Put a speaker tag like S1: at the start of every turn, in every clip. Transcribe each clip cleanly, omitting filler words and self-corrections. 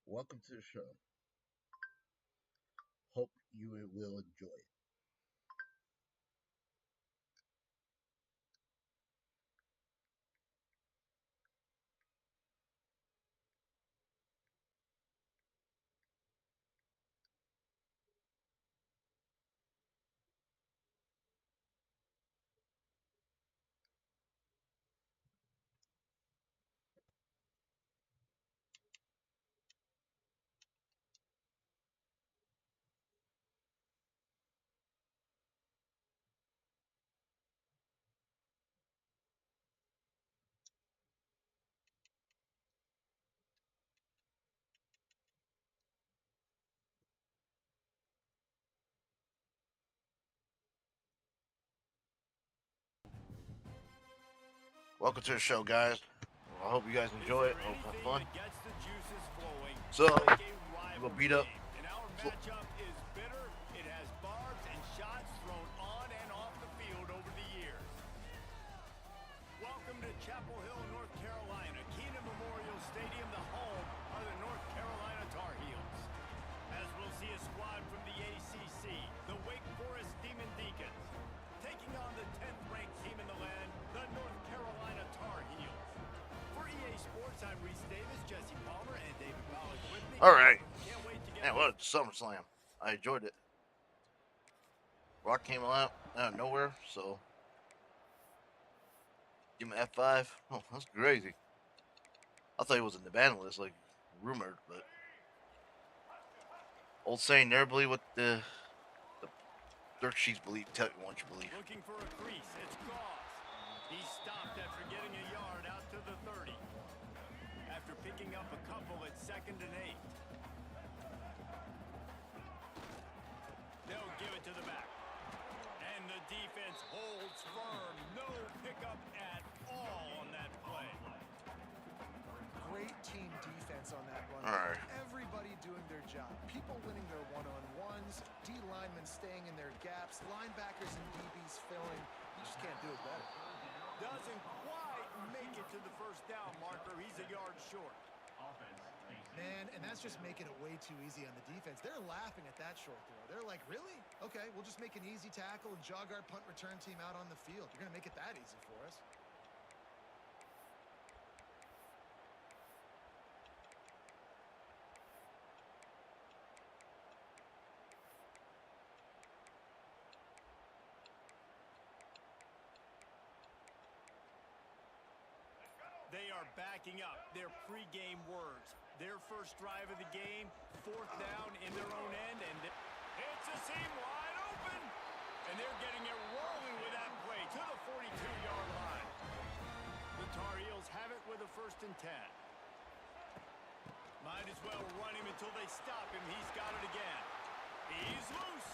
S1: Welcome to the show. Hope you will enjoy it.
S2: Welcome to the show, guys. Well, I hope you guys
S3: Is
S2: enjoy it.
S3: there
S2: Hope you have
S3: anything
S2: fun.
S3: that gets the juices flowing
S2: So,
S3: like a
S2: we'll
S3: rivalry
S2: beat up.
S3: game? And our matchup is bitter. It has barbs and shots thrown on and off the field over the years. Welcome to Chapel Hill, North Carolina, Keenan Memorial Stadium, the home of the North Carolina Tar Heels. As we'll see a squad from the ACC, the Wake Forest Demon Deacons, taking on the 10th ranked team in the land, the North Carolina Tar Heels. For EA Sports, I'm Reese Davis, Jesse Palmer, and David Pollack with me.
S2: All right.
S3: Can't wait to get
S2: Man, what a SummerSlam. I enjoyed it. Rock came out of nowhere, so give him an F5. Oh, that's crazy. I thought he was in the ban list, like rumored, but old saying, never believe what the dirt sheets believe. Tell you what you believe.
S3: Looking for a crease, it's Goss. He stopped after getting a yard out to the 30. After picking up a couple at 2nd and 8. They'll give it to the back. And the defense holds firm. No pickup at all on that play.
S4: Great team defense on that run.
S2: All right.
S4: Everybody doing their job. People winning their one-on-ones, D linemen staying in their gaps, linebackers and DBs filling. You just can't do it better.
S3: Doesn't quite make it to the first down marker. He's a yard short.
S4: Man, and that's just making it way too easy on the defense. They're laughing at that short throw. They're like, really? Okay, we'll just make an easy tackle and jog our punt return team out on the field. You're going to make it that easy for us.
S3: They are backing up their pregame words. Their first drive of the game, 4th down in their own end, and it's a seam wide open. And they're getting it rolling with that play to the 42-yard line. The Tar Heels have it with a 1st and 10. Might as well run him until they stop him. He's got it again. He's loose.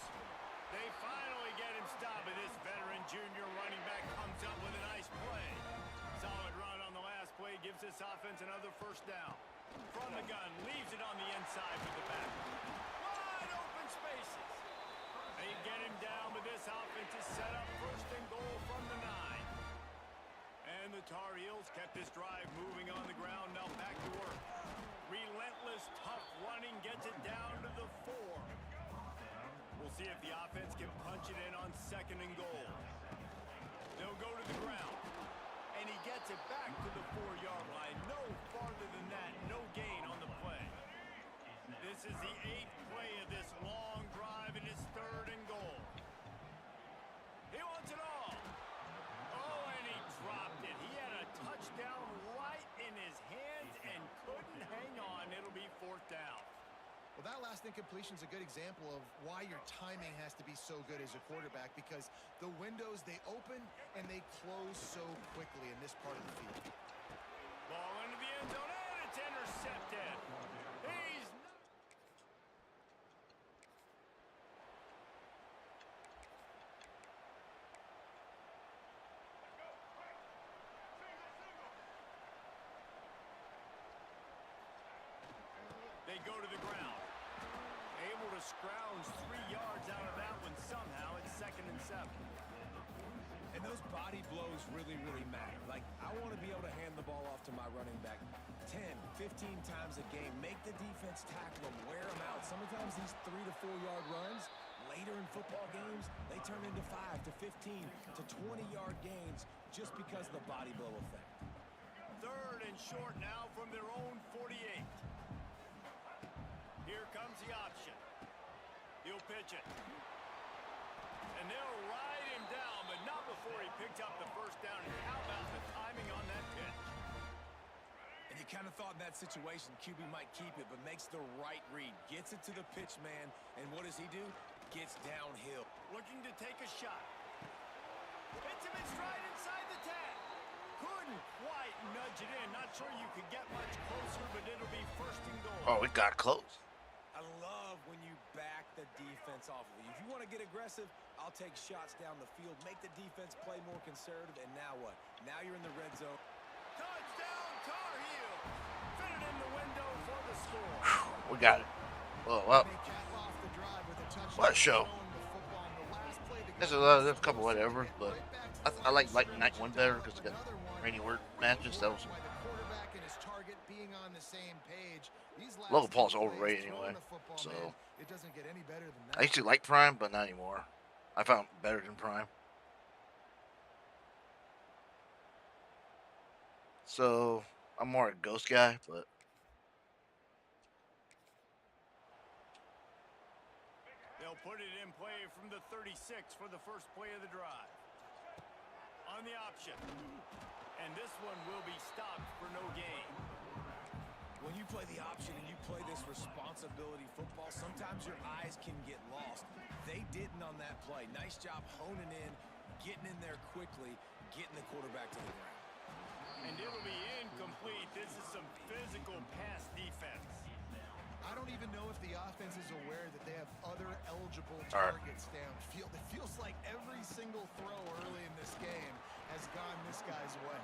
S3: They finally get him stopped, and this veteran junior running back comes up with a nice play. Solid run on the last play, gives this offense another 1st down. From the gun, leaves it on the inside with the back. Wide open spaces. They get him down, but this offense is set up 1st and goal from the 9. And the Tar Heels kept this drive moving on the ground, now back to work. Relentless, tough running gets it down to the 4. We'll see if the offense can punch it in on 2nd and goal. They'll go to the ground. And he gets it back to the 4-yard line. No farther than that. No gain on the play. This is the 8th play of this long drive, and it's 3rd and goal. He wants it all. Oh, and he dropped it. He had a touchdown right in his hands and couldn't hang on. It'll be 4th down.
S4: Well, that last incompletion is a good example of why your timing has to be so good as a quarterback, because the windows, they open and they close so quickly in this part of the field.
S3: Ball into the end zone, and it's intercepted. He's They go to the ground. Able to scrounge 3 yards out of that one somehow. It's 2nd and 7.
S5: And those body blows really, really matter. Like, I want to be able to hand the ball off to my running back 10, 15 times a game. Make the defense tackle them, wear them out. Sometimes these 3 to 4 yard runs, later in football games, they turn into 5 to 15 to 20-yard gains just because of the body blow effect.
S3: 3rd and short now from their own 48. Here comes the option. He'll pitch it. And they'll ride him down, but not before he picks up the first down. And how about the timing on that pitch?
S5: And you kind of thought in that situation QB might keep it, but makes the right read. Gets it to the pitch man, and what does he do? Gets downhill.
S3: Looking to take a shot. Hits him in stride inside the 10. Couldn't quite nudge it in. Not sure you could get much closer, but it'll be 1st and goal.
S2: Oh, we got close.
S5: I love when you back the defense off of you. If you want to get aggressive, I'll take shots down the field, make the defense play more conservative, and now what? Now you're in the red zone.
S3: Touchdown, Tar Heels. Fit it in the window for the score.
S2: We got it. Oh, well.
S4: They cap off the drive with a touchdown.
S2: What a show.
S4: throwing the football in the last play to
S2: There's
S4: go.
S2: a couple whatever, but I like night one better because it got rainy work matches. That was
S4: By the quarterback and his target being on the same page. These last
S2: Logan Paul's
S4: two plays,
S2: overrated
S4: throwing
S2: anyway,
S4: the football,
S2: so
S4: man, it doesn't get any better than that.
S2: I used to like Prime, but not anymore. I found it better than Prime. So I'm more a Ghost guy, but
S3: They'll put it in play from the 36 for the first play of the drive. On the option. And this one will be stopped for no gain.
S5: When you play the option and you play this responsibility football, sometimes your eyes can get lost. They didn't on that play. Nice job honing in, getting in there quickly, getting the quarterback to the ground.
S3: And it'll be incomplete. This is some physical pass defense.
S4: I don't even know if the offense is aware that they have other eligible
S2: All right.
S4: targets downfield. It feels like every single throw early in this game has gone this guy's way.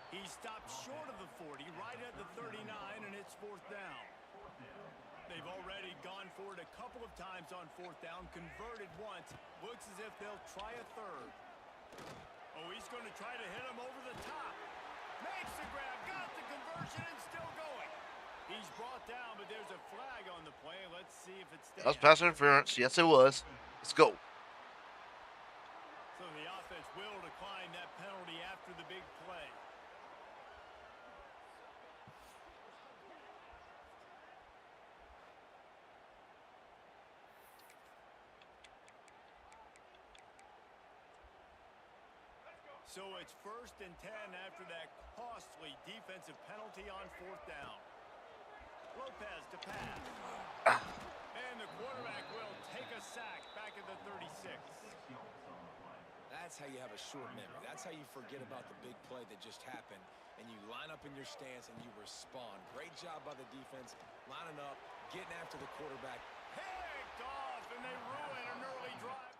S3: He stopped short of the 40, right at the 39, and it's 4th down. They've already gone for it a couple of times on 4th down, converted once. Looks as if they'll try a 3rd. Oh, he's going to try to hit him over the top. Makes the grab, got the conversion, and still going. He's brought down, but there's a flag on the play. Let's see if it
S2: that was
S3: stands.
S2: pass interference. Yes, it was. Let's go.
S3: So the offense will decline that penalty after the big play. So it's 1st and 10 after that costly defensive penalty on 4th down. Lopez to pass. And the quarterback will take a sack back at the 36.
S5: That's how you have a short memory. That's how you forget about the big play that just happened, and you line up in your stance and you respond. Great job by the defense, lining up, getting after the quarterback.
S3: Picked off, and they ruin an early drive.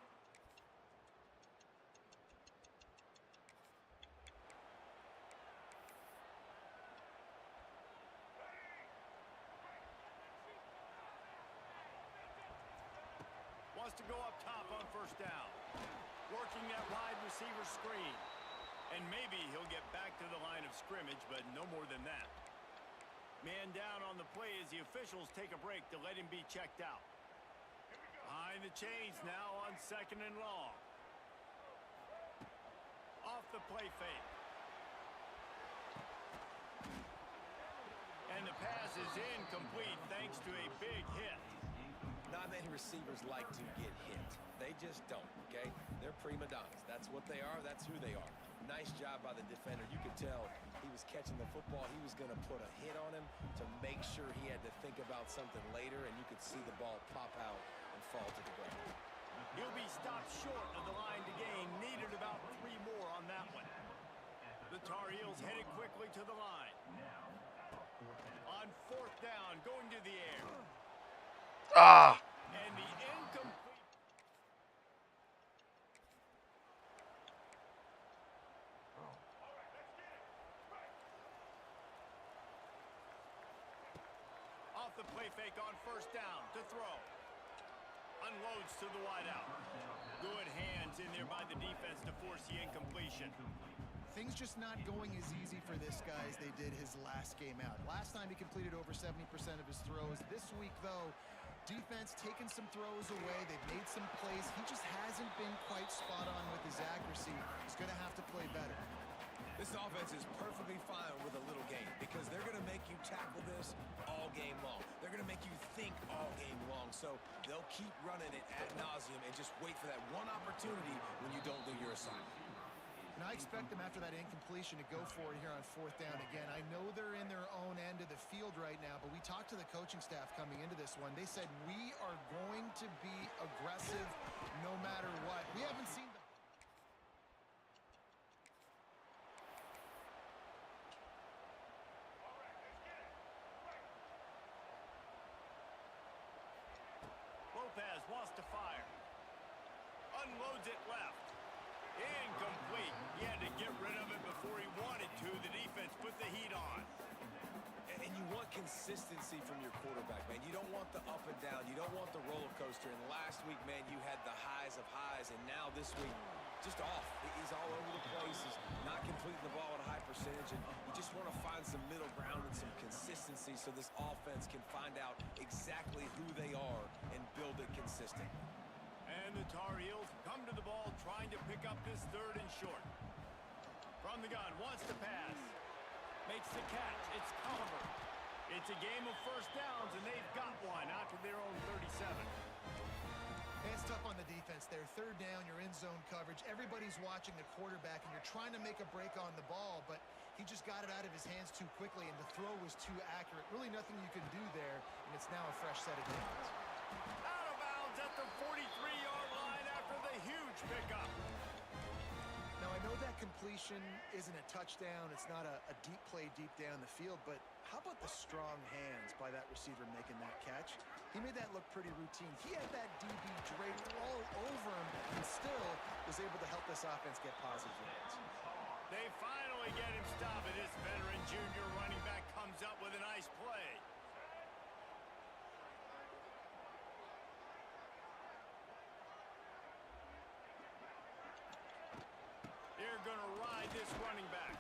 S3: Wants to go up top on 1st down. Working that wide receiver screen. And maybe he'll get back to the line of scrimmage, but no more than that. Man down on the play as the officials take a break to let him be checked out. Behind the chains now on 2nd and long. Off the play fake. And the pass is incomplete thanks to a big hit.
S5: Not many receivers like to get hit. They just don't, okay? They're prima donnas. That's what they are. That's who they are. Nice job by the defender. You could tell he was catching the football. He was going to put a hit on him to make sure he had to think about something later, and you could see the ball pop out and fall to the ground.
S3: He'll be stopped short of the line to gain. Needed about 3 more on that one. The Tar Heels headed quickly to the line. On 4th down, going to the air.
S2: Ah.
S3: And the incomplete. Off the play fake on 1st down to throw. Unloads to the wideout. good hands in there by the defense to force the incompletion.
S4: Things just not going as easy for this guy as they did his last game out. Last time he completed over 70% of his throws. This week, though, defense taking some throws away. They've made some plays. He just hasn't been quite spot on with his accuracy. He's going to have to play better.
S5: This offense is perfectly fine with a little game because they're going to make you tackle this all game long. They're going to make you think all game long. So they'll keep running it ad nauseum and just wait for that one opportunity when you don't do your assignment.
S4: And I expect them after that incompletion to go for it here on 4th down again. I know they're in their own end of the field right now, but we talked to the coaching staff coming into this one. They said, we are going to be aggressive no matter what. We haven't seen the...
S3: Lopez wants to fire. Unloads it left. Incomplete. He had to get rid of it before he wanted to. The defense put the heat on.
S5: And you want consistency from your quarterback, man. You don't want the up and down. You don't want the roller coaster. And last week, man, you had the highs of highs. And now this week, just off. He's all over the place. He's not completing the ball at a high percentage. And you just want to find some middle ground and some consistency so this offense can find out exactly who they are and build it consistent.
S3: And the Tar Heels come to the ball trying to pick up this 3rd and short. From the gun, wants to pass. Makes the catch. It's Culliver. It's a game of first downs, and they've got one out to their own 37.
S4: It's tough on the defense there. 3rd down, you're in zone coverage. Everybody's watching the quarterback, and you're trying to make a break on the ball, but he just got it out of his hands too quickly, and the throw was too accurate. Really nothing you can do there, and it's now a fresh set of downs.
S3: Out of bounds at the 43-yard line after the huge pickup.
S4: Now, I know that completion isn't a touchdown. It's not a deep play deep down the field, but how about the strong hands by that receiver making that catch? He made that look pretty routine. He had that DB draped all over him and still was able to help this offense get positive yards.
S3: They finally get him stopped, and this veteran junior running back comes up with a nice play. They're going to ride this running back.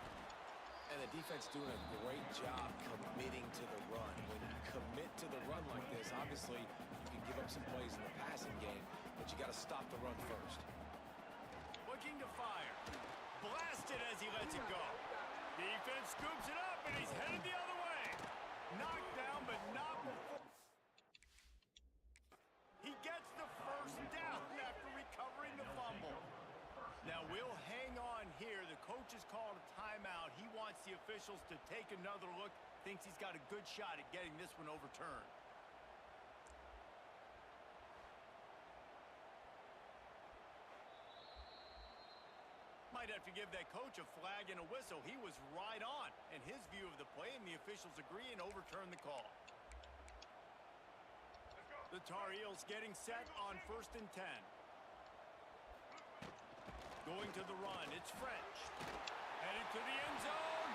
S5: And the defense doing a great job committing to the run. When you commit to the run like this, obviously you can give up some plays in the passing game, but you got to stop the run first.
S3: Looking to fire. Blasted as he lets it go. Defense scoops it up, and he's headed the other way. Knocked down, but not before. He gets the first down after recovering the fumble. Now we'll hang on here. The coach has called a timeout. He wants the officials to take another look. Thinks he's got a good shot at getting this one overturned. Might have to give that coach a flag and a whistle. He was right on in his view of the play, and the officials agree and overturn the call. The Tar Heels getting set on 1st and 10. Going to the run, it's French. Headed to the end zone,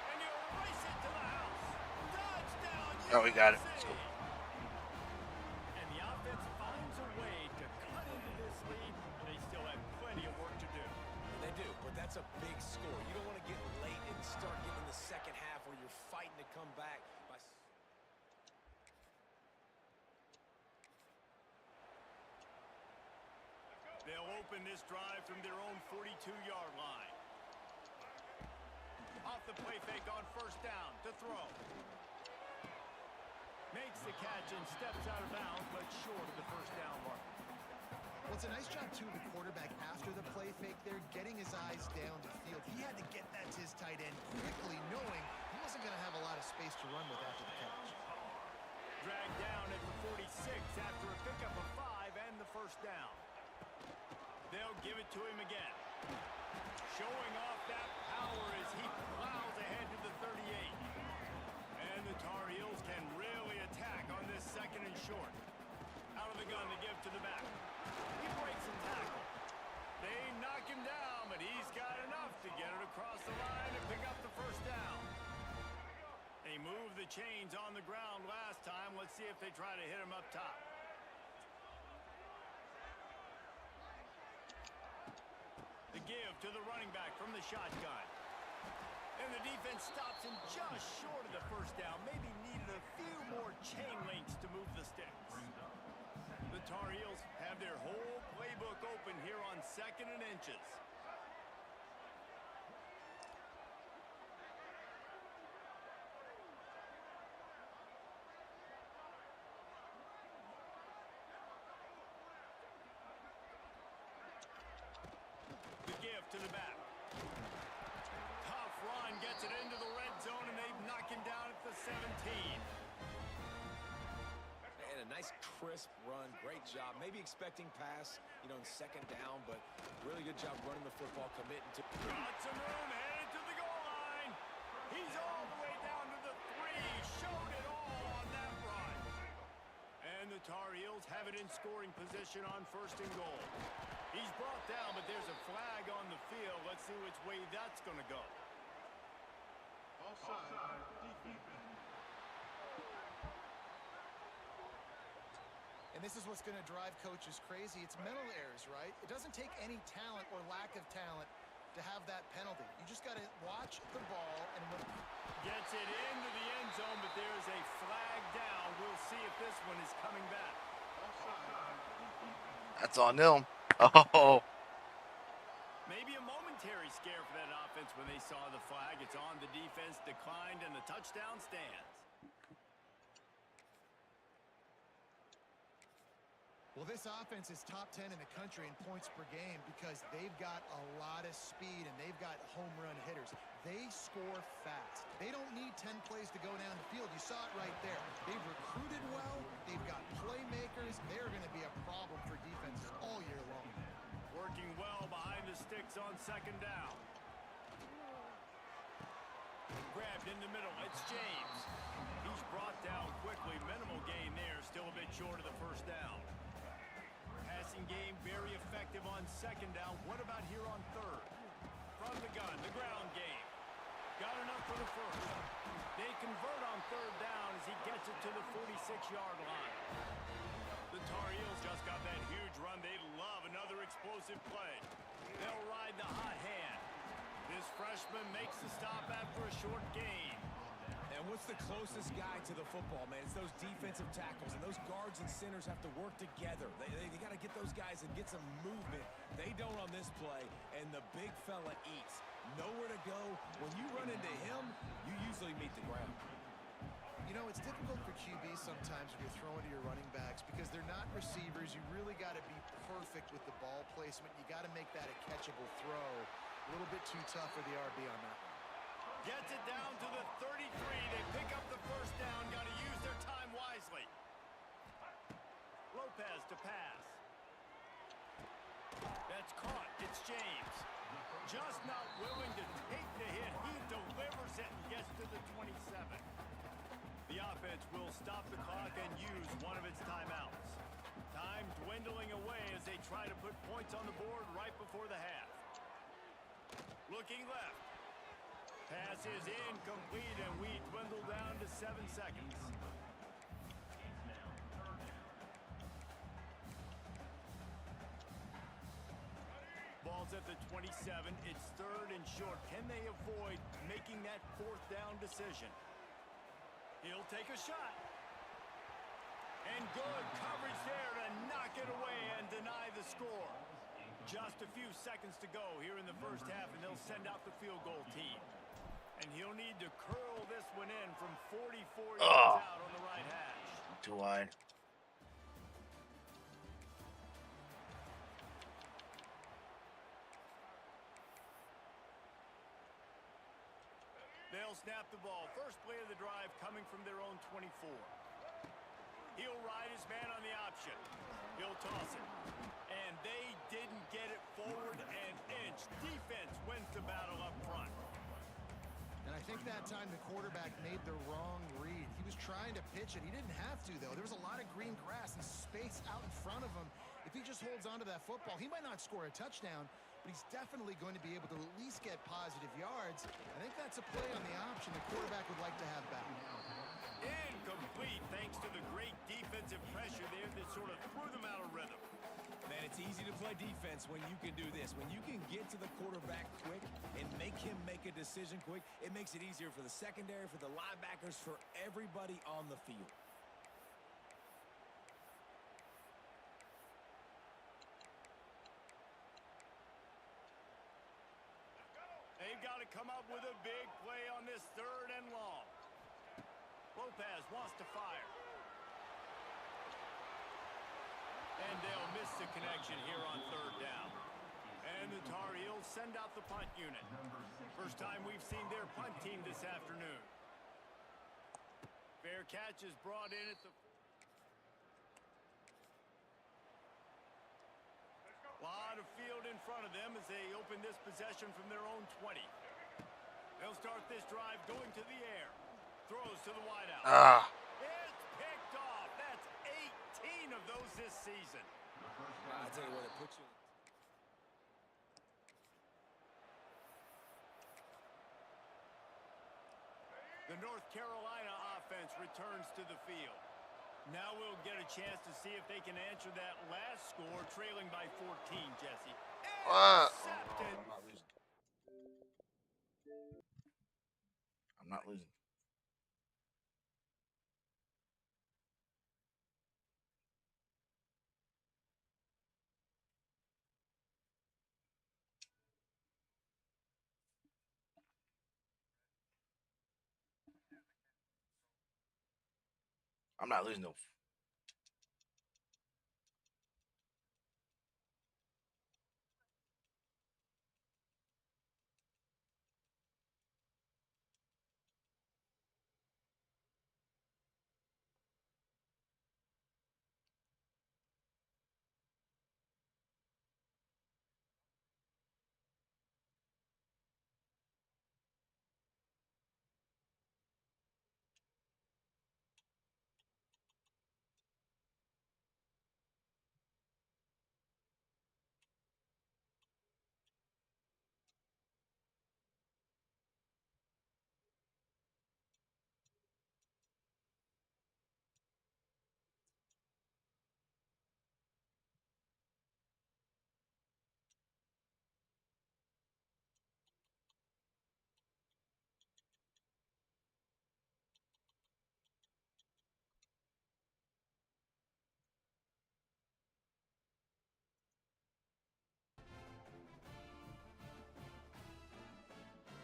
S3: and he'll race it to the house. Touchdown, USA!
S2: Oh, we got it. Let's go.
S3: And the offense finds a way to cut into this lead. They still have plenty of work to do.
S5: They do, but that's a big score. You don't want to get late and start getting in the second half where you're fighting to come back.
S3: They'll open this drive from their own 42-yard line. Off the play fake on 1st down to throw. Makes the catch and steps out of bounds, but short of the 1st down mark.
S4: Well, it's a nice job, too, the quarterback after the play fake there, getting his eyes down the field. He had to get that to his tight end quickly, knowing he wasn't going to have a lot of space to run with after the catch.
S3: Dragged down at the 46 after a pickup of 5 and the 1st down. They'll give it to him again. Showing off that power as he plows ahead to the 38. And the Tar Heels can really attack on this 2nd and short. Out of the gun to give to the back. He breaks and tackles. They knock him down, but he's got enough to get it across the line and pick up the 1st down. They moved the chains on the ground last time. Let's see if they try to hit him up top. give to the running back from the shotgun. And the defense stops him just short of the first down. Maybe needed a few more chain links to move the sticks. The Tar Heels have their whole playbook open here on 2nd and inches. The give to the back. Tough run gets it into the red zone, and they've knocked him down at the 17.
S5: And a nice crisp run. Great job. Maybe expecting pass, in 2nd down, but really good job running the football, committing to.
S3: Got some room, headed to the goal line. He's all the way down to the 3. Showed it all on that run. And the Tar Heels have it in scoring position on 1st and goal. He's brought down, but there's a flag on the field. Let's see which way that's going to go.
S4: And this is what's going to drive coaches crazy. It's mental errors, right? It doesn't take any talent or lack of talent to have that penalty. You just got to watch the ball and when
S3: Gets it into the end zone, but there is a flag down. We'll see if this one is coming back.
S2: That's on them. Oh.
S3: Maybe a momentary scare for that offense when they saw the flag. It's on. The defense declined, and the touchdown stands.
S4: Well, this offense is top 10 in the country in points per game because they've got a lot of speed and they've got home run hitters. They score fast. They don't need 10 plays to go down the field. You saw it right there. They've recruited well. They've got playmakers. They're going to be a problem for defenses all year long.
S3: Working well behind the sticks on 2nd down. Grabbed in the middle. It's James. He's brought down quickly. Minimal gain there. Still a bit short of the first down. Passing game very effective on 2nd down. What about here on 3rd? From the gun, the ground game. Got enough for the first. They convert on 3rd down as he gets it to the 46-yard line. The Tar Heels just got that huge run. They love another explosive play. They'll ride the hot hand. This freshman makes the stop after a short gain.
S5: And what's the closest guy to the football, man? It's those defensive tackles, and those guards and centers have to work together. They got to get those guys and get some movement. They don't on this play, and the big fella eats. Nowhere to go. When you run into him, you usually meet the ground.
S4: You know, it's difficult for QBs sometimes when you're throwing to your running backs because they're not receivers. You really got to be perfect with the ball placement. You got to make that a catchable throw. A little bit too tough for the RB on that one.
S3: Gets it down to the 33. They pick up the first down. Got to use their time wisely. Lopez to pass. That's caught. It's James. Just not willing to take the hit. He delivers it and gets to the 27. The offense will stop the clock and use one of its timeouts. Time dwindling away as they try to put points on the board right before the half. Looking left. Pass is incomplete, and we dwindle down to 7 seconds. Ball's at the 27. It's 3rd and short. Can they avoid making that 4th down decision? He'll take a shot. And good coverage there to knock it away and deny the score. Just a few seconds to go here in the first half, and they'll send out the field goal team. And he'll need to curl this one in from 44 yards out on the right hash.
S2: Too wide.
S3: They'll snap the ball. First play of the drive coming from their own 24. He'll ride his man on the option. He'll toss it. And they didn't get it forward an inch. Defense wins the battle up front.
S4: And I think that time the quarterback made the wrong read. He was trying to pitch it. He didn't have to, though. There was a lot of green grass and space out in front of him. If he just holds onto that football, he might not score a touchdown, but he's definitely going to be able to at least get positive yards. I think that's a play on the option the quarterback would like to have back.
S3: Incomplete thanks to the great defensive pressure there that sort of threw them out of rhythm.
S5: Man, it's easy to play defense when you can do this. When you can get to the quarterback quick and make him make a decision quick, it makes it easier for the secondary, for the linebackers, for everybody on the field.
S3: They've got to come up with a big play on this 3rd and long. Lopez wants to fire. And they'll miss the connection here on 3rd down. And the Tar Heels send out the punt unit. First time we've seen their punt team this afternoon. Fair catch is brought in at the... Lot of field in front of them as they open this possession from their own 20. They'll start this drive going to the air. Throws to the wideout. It's picked off. That's 18 of those this season.
S5: I'll tell you what, it puts you...
S3: The North Carolina offense returns to the field. Now we'll get a chance to see if they can answer that last score, trailing by 14, Jesse. Intercepted.
S2: I'm not losing. I'm not losing. I'm not losing no.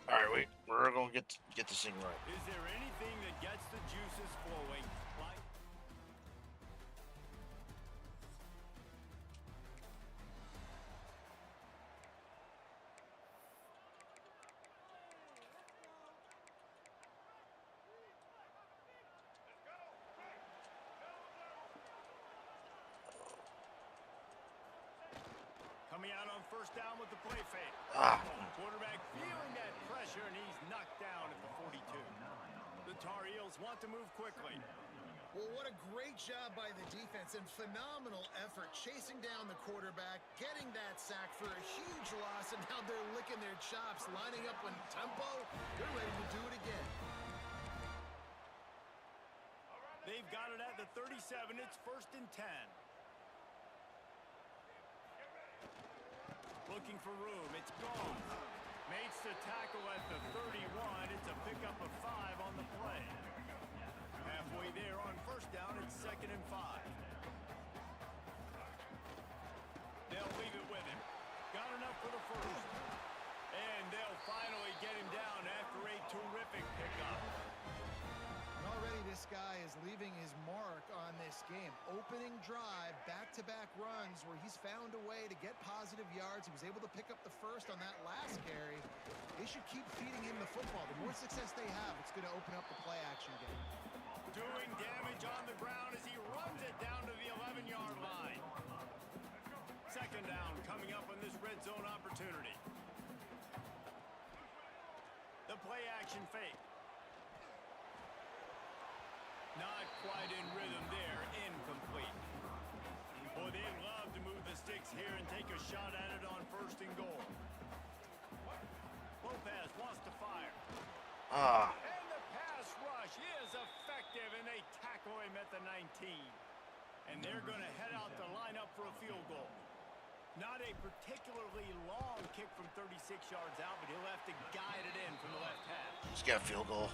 S2: All right, wait. We're gonna get this thing right.
S3: Is there anything that gets the juices flowing? Like coming out on 1st down with the play fake. Quarterback feeling that pressure, and he's knocked down at the 42. The Tar Heels want to move quickly.
S4: Well, what a great job by the defense and phenomenal effort chasing down the quarterback, getting that sack for a huge loss, and now they're licking their chops, lining up on tempo. They're ready to do it again.
S3: They've got it at the 37. It's 1st and 10. Looking for room. It's gone. Makes the tackle at the 31. It's a pickup of 5 on the play. Halfway there on 1st down. It's 2nd and 5. They'll leave it with him. Got enough for the 1st. And they'll finally get him down after a terrific pickup.
S4: And already this guy is leaving his mark on this game. Opening drive, back-to-back runs where he's found a way to get positive yards. He was able to pick up the 1st on that last carry. They should keep feeding him the football. The more success they have, it's going to open up the play-action game.
S3: Doing damage on the ground as he runs it down to the 11-yard line. 2nd down coming up on this red zone opportunity. The play-action fake. Not quite in rhythm there. Incomplete. Boy, they love to move the sticks here and take a shot at it on 1st and goal. Lopez wants to fire. And the pass rush is effective, and they tackle him at the 19. And they're going to head out to line up for a field goal. Not a particularly long kick from 36 yards out, but he'll have to guide it in from the left hash.
S2: He's got a field goal.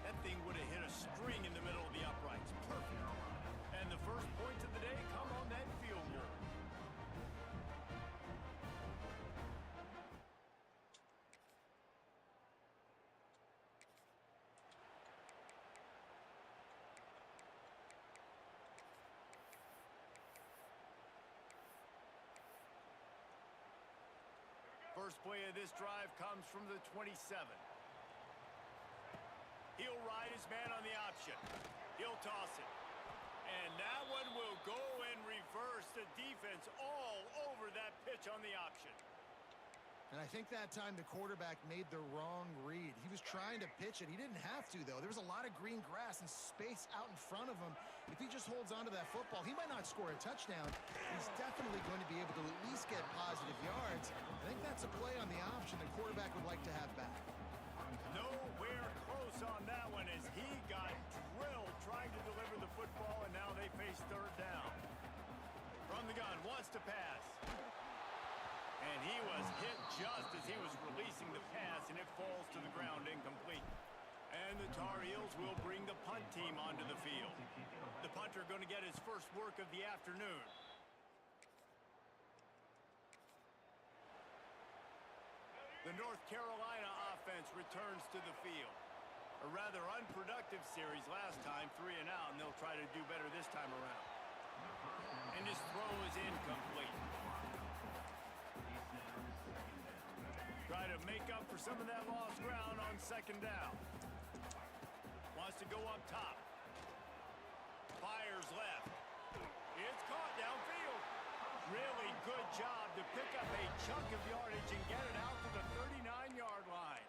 S3: That thing would have hit a string in the middle of the uprights. Perfect. And the first points of the day come on that field goal. First play of this drive comes from the 27. He'll ride his man on the option. He'll toss it. And that one will go and reverse the defense all over that pitch on the option.
S4: And I think that time the quarterback made the wrong read. He was trying to pitch it. He didn't have to, though. There was a lot of green grass and space out in front of him. If he just holds on to that football, he might not score a touchdown. He's definitely going to be able to at least get positive yards. I think that's a play on the option the quarterback would like to have back.
S3: Nowhere close on that one as he got drilled trying to deliver the football, and now they face third down. From the gun, wants to pass. And he was hit just as he was releasing the pass, and it falls to the ground incomplete. And the Tar Heels will bring the punt team onto the field. The punter going to get his first work of the afternoon. The North Carolina offense returns to the field. A rather unproductive series last time, 3 and out, and they'll try to do better this time around. And his throw is incomplete. Try to make up for some of that lost ground on second down. Wants to go up top. Fires left. It's caught downfield. Really good job to pick up a chunk of yardage and get it out to the 39-yard line.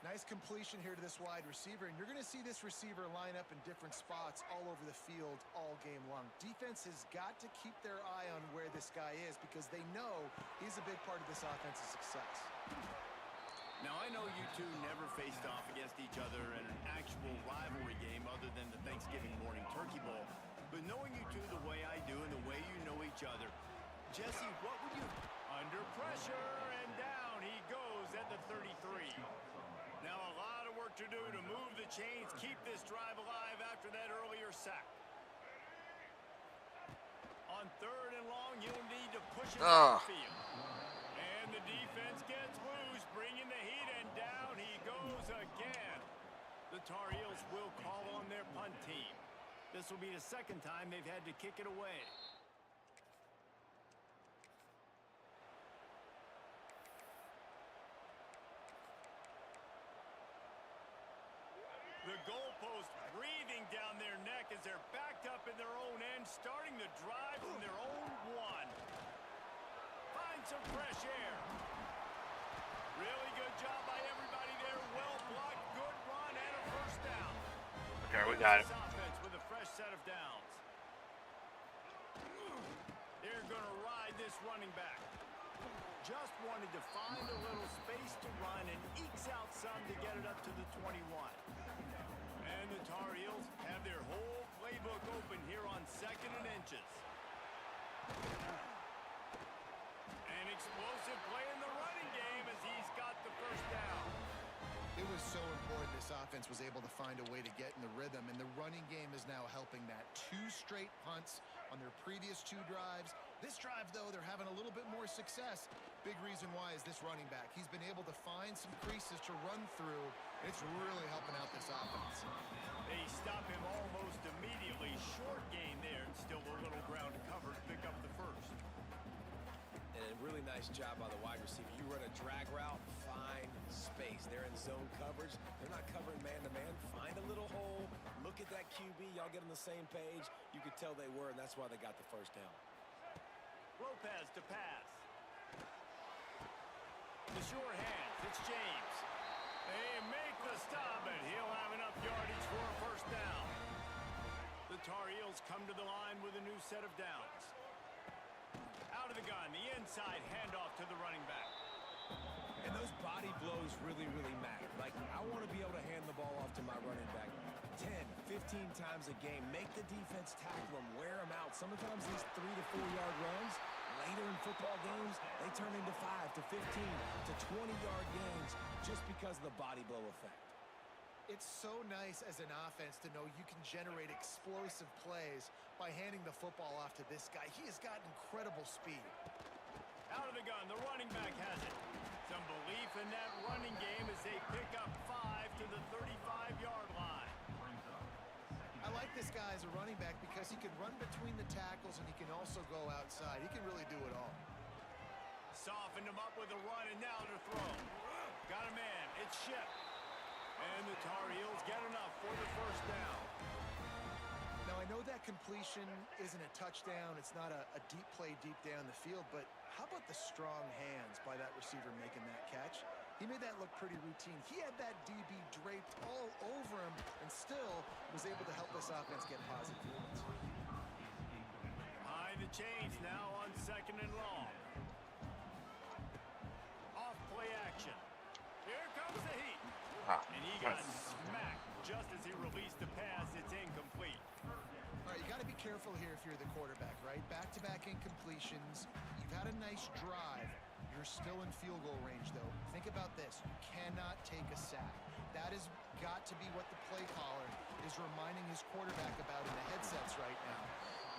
S4: Nice completion here to this wide receiver, and you're going to see this receiver line up in different spots all over the field all game long. Defense has got to keep their eye on where this guy is because they know he's a big part of this offense's success.
S3: Now, I know you two never faced off against each other in an actual rivalry game other than the Thanksgiving morning turkey bowl, but knowing you two the way I do and the way you know each other, Jesse, what would you... Under pressure, and down he goes at the 33. Now a lot of work to do to move the chains, keep this drive alive after that earlier sack. On third and long, you'll need to push it downfield. And the defense gets loose, bringing the heat, and down he goes again. The Tar Heels will call on their punt team. This will be the second time they've had to kick it away. The goalpost breathing down their neck as they're backed up in their own end, starting the drive from their own one. Find some fresh air. Really good job by everybody there. Well blocked, good run, and a first down.
S2: Okay, we got it.
S3: This offense with a fresh set of downs. They're going to ride this running back. Just wanted to find a little space to run and ekes out some to get it up to the 21. And the Tar Heels have their whole playbook open here on 2nd and inches. An explosive play in the running game as he's got the first down.
S4: It was so important this offense was able to find a way to get in the rhythm, and the running game is now helping that. 2 straight punts on their previous 2 drives. This drive, though, they're having a little bit more success. Big reason why is this running back. He's been able to find some creases to run through. It's really helping out this offense.
S3: They stop him almost immediately. Short gain there, and still a little ground to cover to pick up the first.
S5: And a really nice job by the wide receiver. You run a drag route, find space. They're in zone coverage. They're not covering man-to-man. Find a little hole. Look at that QB. Y'all get on the same page. You could tell they were, and that's why they got the first down.
S3: Lopez to pass. The sure hands. It's James. They make the stop, and he'll have enough yardage for a first down. The Tar Heels come to the line with a new set of downs. Out of the gun, the inside handoff to the running back.
S5: And those body blows really, really matter. Like, I want to be able to hand the ball off to my running back 10, 15 times a game. Make the defense tackle them, wear them out. Sometimes these 3 to 4 yard runs, later in football games, they turn into 5 to 15 to 20-yard gains just because of the body blow effect.
S4: It's so nice as an offense to know you can generate explosive plays by handing the football off to this guy. He has got incredible speed.
S3: Out of the gun, the running back has it. Some belief in that running game as they pick up 5 to the 35-yard line.
S4: I like this guy as a running back because he can run between the tackles and he can also go outside. He can really do it all.
S3: Softened him up with a run, and now to throw. Got a man. It's Ship. And the Tar Heels get enough for the first down.
S4: Now, I know that completion isn't a touchdown. It's not a deep play deep down the field, but how about the strong hands by that receiver making that catch? He made that look pretty routine. He had that DB draped all over him and still was able to help this offense get positive points.
S3: High the chains now on 2nd and long. Off play action. Here comes the heat. And he got smacked just as he released the pass. It's incomplete.
S4: All right, you got to be careful here if you're the quarterback, right? Back-to-back incompletions. You've had a nice drive. You're still in field goal range, though. Think about this. You cannot take a sack. That has got to be what the play caller is reminding his quarterback about in the headsets right now.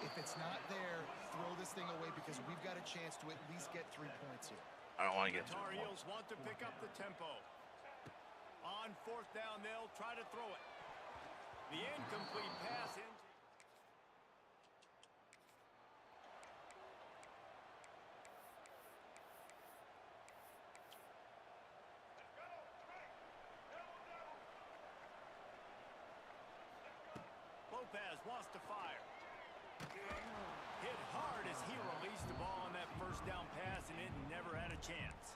S4: If it's not there, throw this thing away because we've got a chance to at least get 3 points here.
S2: I don't want to get
S3: The Tar Heels want to pick up the tempo. On 4th down, they'll try to throw it. The incomplete pass into... Lopez wants to fire. Hit hard as he released the ball on that first down pass, and it never had a chance.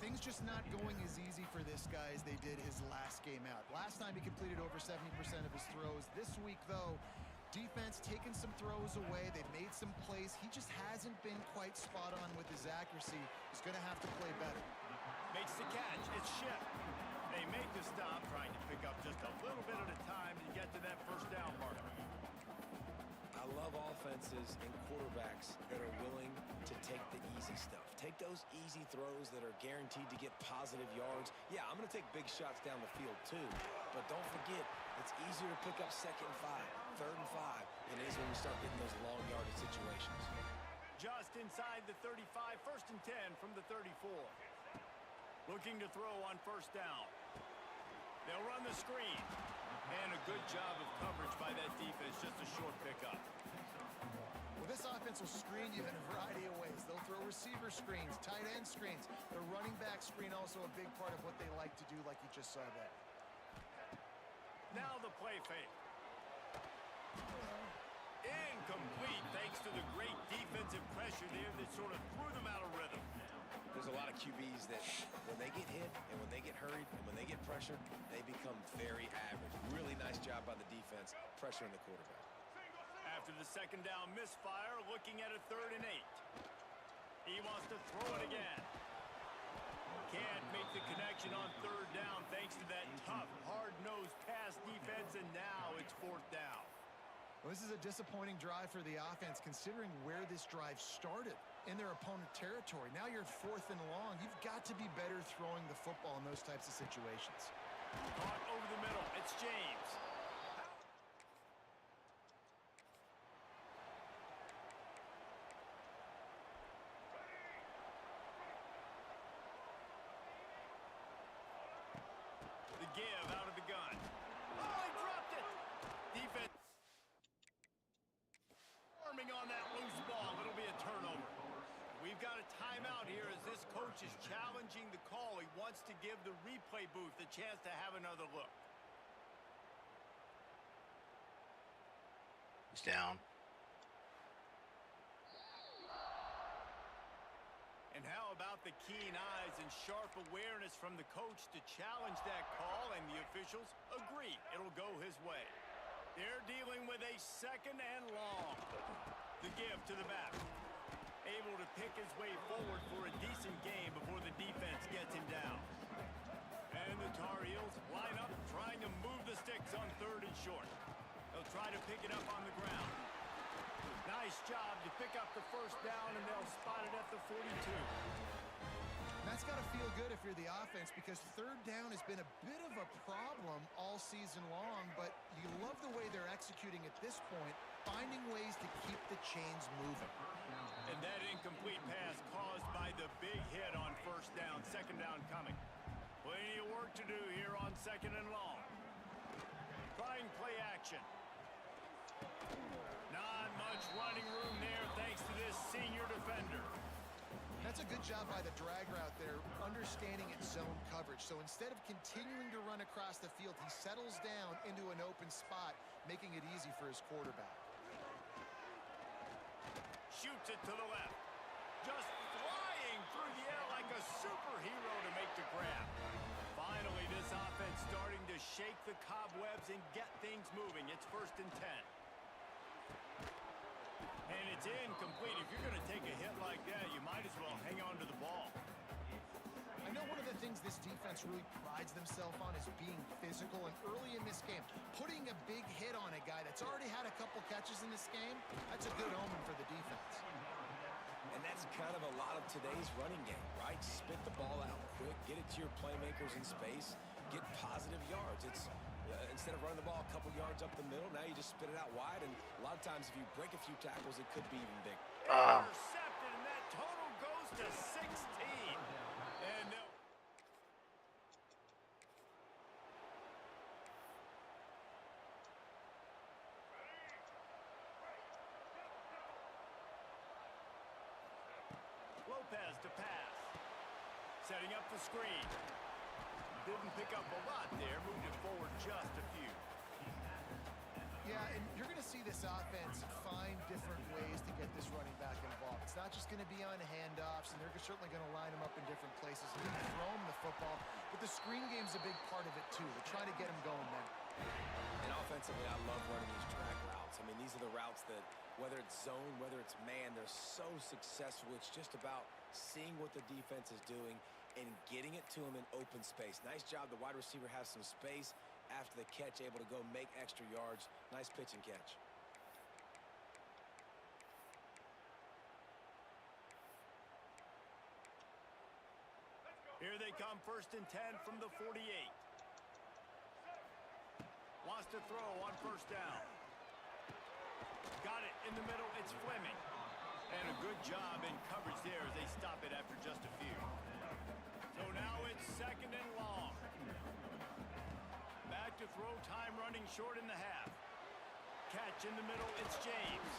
S4: Things just not going as easy for this guy as they did his last game out. Last time he completed over 70% of his throws. This week, though, defense taking some throws away. They've made some plays. He just hasn't been quite spot on with his accuracy. He's going to have to play better.
S3: Makes the catch. It's Ship. They make the stop, trying to pick up just a little bit at a time to get to that first down marker.
S5: I love offenses and quarterbacks that are willing to take the easy stuff. Take those easy throws that are guaranteed to get positive yards. Yeah, I'm going to take big shots down the field too. But don't forget, it's easier to pick up 2nd and 5, 3rd and 5 than it is when we start getting those long yardage situations.
S3: Just inside the 35, 1st and 10 from the 34. Looking to throw on 1st down. They'll run the screen. And a good job of coverage by that defense, just a short pickup.
S4: Well, this offense will screen you in a variety of ways. They'll throw receiver screens, tight end screens. The running back screen also a big part of what they like to do, like you just saw there.
S3: Now the play fake. Incomplete thanks to the great defensive pressure there that sort of threw them out of rhythm.
S5: There's a lot of QBs that when they get hit and when they get hurried and when they get pressured, they become very average. Really nice job by the defense pressuring the quarterback.
S3: After the 2nd down misfire, looking at a 3rd and 8. He wants to throw it again. Can't make the connection on 3rd down thanks to that tough, hard-nosed pass defense, and now it's 4th down.
S4: Well, this is a disappointing drive for the offense considering where this drive started in their opponent territory. Now you're 4th and long. You've got to be better throwing the football in those types of situations.
S3: Caught over the middle. It's James. The give out of the gun. Oh, he dropped it. Defense forming on that loose ball. It'll be a turnover. We've got a timeout here as this coach is challenging the call. He wants to give the replay booth a chance to have another look.
S2: He's down.
S3: And how about the keen eyes and sharp awareness from the coach to challenge that call, and the officials agree it'll go his way. They're dealing with a 2nd and long. The give to the back. Able to pick his way forward for a decent game before the defense gets him down. And the Tar Heels line up trying to move the sticks on 3rd and short. They'll try to pick it up on the ground. Nice job to pick up the first down, and they'll spot it at the 42.
S4: That's got to feel good if you're the offense, because third down has been a bit of a problem all season long, but you love the way they're executing at this point, finding ways to keep the chains moving.
S3: And that incomplete pass caused by the big hit on first down, second down coming. Plenty of work to do here on second and long. Trying play action. Not much running room there thanks to this senior defender.
S4: That's a good job by the drag route there, understanding its zone coverage. So instead of continuing to run across the field, he settles down into an open spot, making it easy for his quarterback.
S3: Shoots it to the left. Just flying through the air like a superhero to make the grab. Finally, this offense starting to shake the cobwebs and get things moving. It's 1st and 10. And it's incomplete. If you're going to take a hit like that, you might as well hang on to the ball.
S4: I know one of the things this defense really prides themselves on is being physical, and early in this game, putting a big hit on a guy that's already had a couple catches in this game, that's a good omen for the defense.
S5: And that's kind of a lot of today's running game, right? Spit the ball out quick, get it to your playmakers in space, get positive yards. It's instead of running the ball a couple yards up the middle, now you just spit it out wide, and a lot of times if you break a few tackles, it could be even bigger.
S3: Intercepted, and that total goes to 16. And Lopez to pass. Setting up the screen. Didn't pick up a lot there. Moved it forward just a few.
S4: Yeah, and you're going to see this offense find different ways to get this running back involved. It's not just going to be on handoffs, and they're certainly going to line him up in different places and throw him the football. But the screen game's a big part of it, too. They're trying to get him going there.
S5: And offensively, I love running these drag routes. I mean, these are the routes that, whether it's zone, whether it's man, they're so successful. It's just about seeing what the defense is doing and getting it to him in open space. Nice job. The wide receiver has some space after the catch, able to go make extra yards. Nice pitch and catch.
S3: Here they come, 1st and 10 from the 48. Wants to throw on first down. Got it in the middle. It's Fleming. And a good job in coverage there as they stop it after just a few. So now it's 2nd and long. Back to throw, time running short in the half. Catch in the middle, it's James.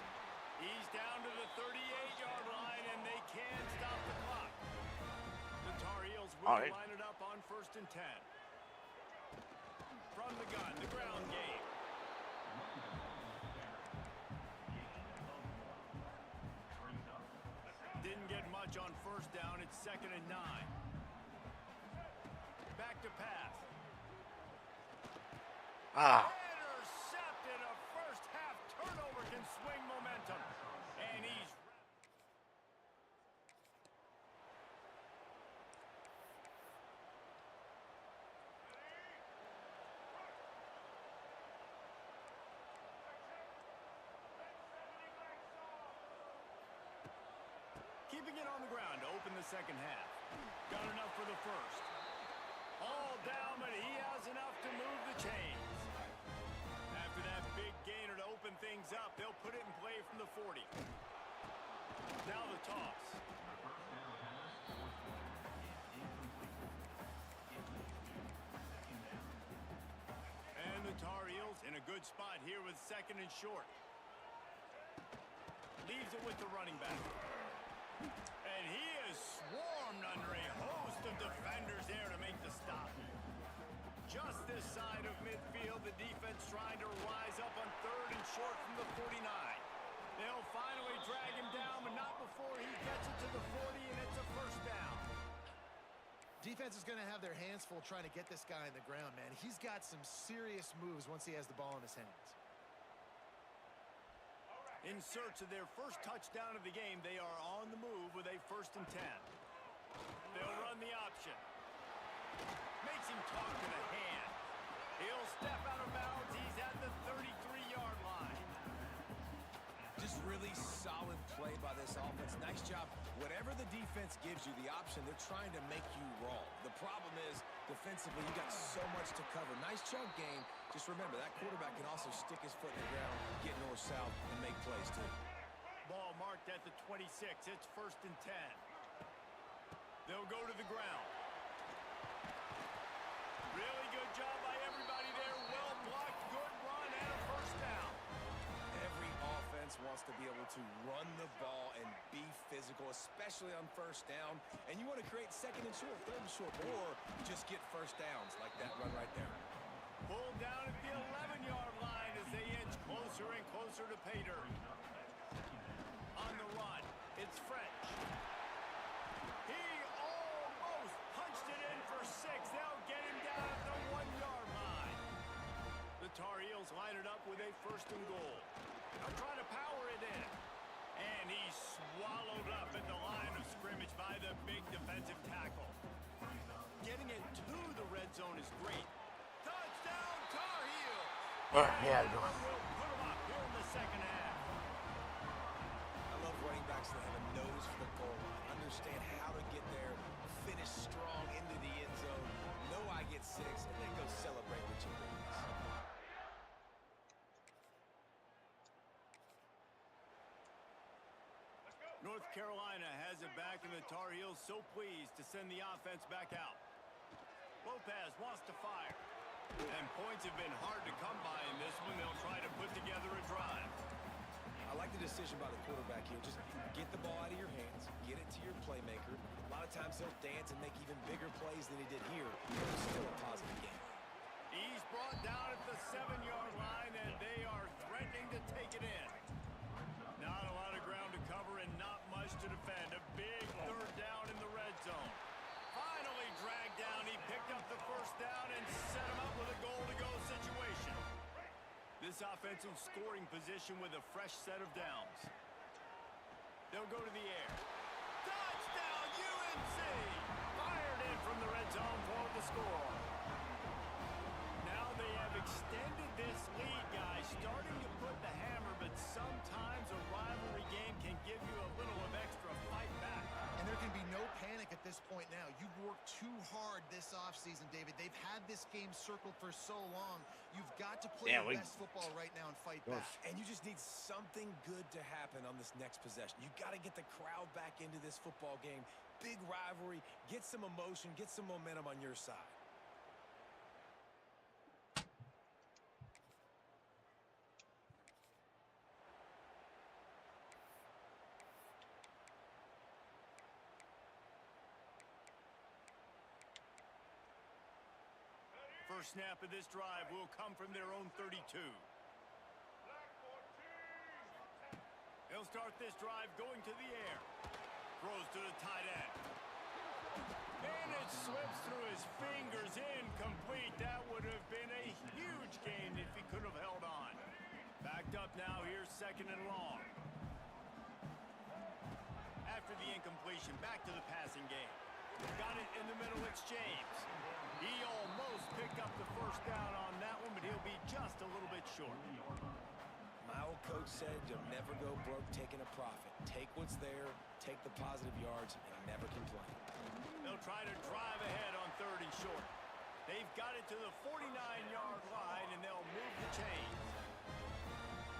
S3: He's down to the 38-yard line, and they can't stop the clock. The Tar Heels will line it up on 1st and 10. From the gun, the ground game. Didn't get much on first down. It's 2nd and 9. Back to pass. Intercepted. A first half turnover can swing momentum. And he's... keeping it on the ground to open the second half. Got enough for the first. All down, but he has enough to move the chains. After that big gainer to open things up, they'll put it in play from the 40. Now the toss. And the Tar Heels in a good spot here with 2nd and short. Leaves it with the running back. And he is swarmed under a host of defenders there to make the stop. Just this side of midfield, the defense trying to rise up on 3rd and short from the 49. They'll finally drag him down, but not before he gets it to the 40, and it's a first down.
S4: Defense is going to have their hands full trying to get this guy on the ground, man. He's got some serious moves once he has the ball in his hands.
S3: In search of their first touchdown of the game, they are on the move with a 1st and 10. They'll run the option. Makes him talk to the hand. He'll step out of bounds. He's at the 33-yard line.
S4: Just
S5: really solid play by this offense. Nice job. Whatever the defense gives you, the option, they're trying to make you wrong. The problem is, defensively, you got so much to cover. Nice chunk game. Just remember, that quarterback can also stick his foot in the ground, get north-south, and make plays, too.
S3: Ball marked at the 26. It's 1st and 10. They'll go to the ground. Really good job by everybody there. Well blocked, good run, and a 1st down.
S5: Every offense wants to be able to run the ball and be physical, especially on 1st down. And you want to create 2nd and short, 3rd and short, or just get 1st downs like that run right there.
S3: Pulled down at the 11-yard line as they inch closer and closer to pay dirt. On the run, it's French. He almost punched it in for 6. They'll get him down at the 1-yard line. The Tar Heels line it up with a 1st and goal. They'll try to power it in. And he's swallowed up at the line of scrimmage by the big defensive tackle. Getting it to the red zone is great. Touchdown, Tar Heels!
S2: Yeah,
S3: We'll put them up here in the 2nd half.
S5: I love running backs that have a nose for the goal line. Understand how to get there, finish strong into the end zone, know I get 6, and then go celebrate with your boys.
S3: North Carolina has it back, and the Tar Heels so pleased to send the offense back out. Lopez wants to fire. And points have been hard to come by in this one. They'll try to put together a drive.
S5: I like the decision by the quarterback here. Just get the ball out of your hands, get it to your playmaker. A lot of times he'll dance and make even bigger plays than he did here. But it's still a positive game.
S3: He's brought down at the 7-yard line, and they are threatening to take it in. Not a lot of ground to cover and not much to defend. A big 3rd down in the red zone. Finally dragged down. He picked up the 1st down and set him up with a goal-to-go situation. This offensive scoring position with a fresh set of downs. They'll go to the air. Touchdown, UNC! Fired in from the red zone for the score. Now they have extended this lead, guys, starting to put the hammer, but sometimes a rivalry game can give you a little of extra fight back.
S4: And there can be no panic at this point now. You've worked too hard this offseason, David. They've had this game circled for so long. You've got to play your best football right now and fight back.
S5: And you just need something good to happen on this next possession. You got to get the crowd back into this football game. Big rivalry. Get some emotion. Get some momentum on your side.
S3: First snap of this drive will come from their own 32. He'll start this drive going to the air. Throws to the tight end. And it slips through his fingers, incomplete. That would have been a huge gain if he could have held on. Backed up now, here's 2nd and long. After the incompletion, back to the passing game. Got it in the middle, it's James. He almost picked up the 1st down on that one, but he'll be just a little bit short.
S5: My old coach said you'll never go broke taking a profit. Take what's there, take the positive yards, and never complain.
S3: They'll try to drive ahead on 3rd and short. They've got it to the 49-yard line, and they'll move the chains.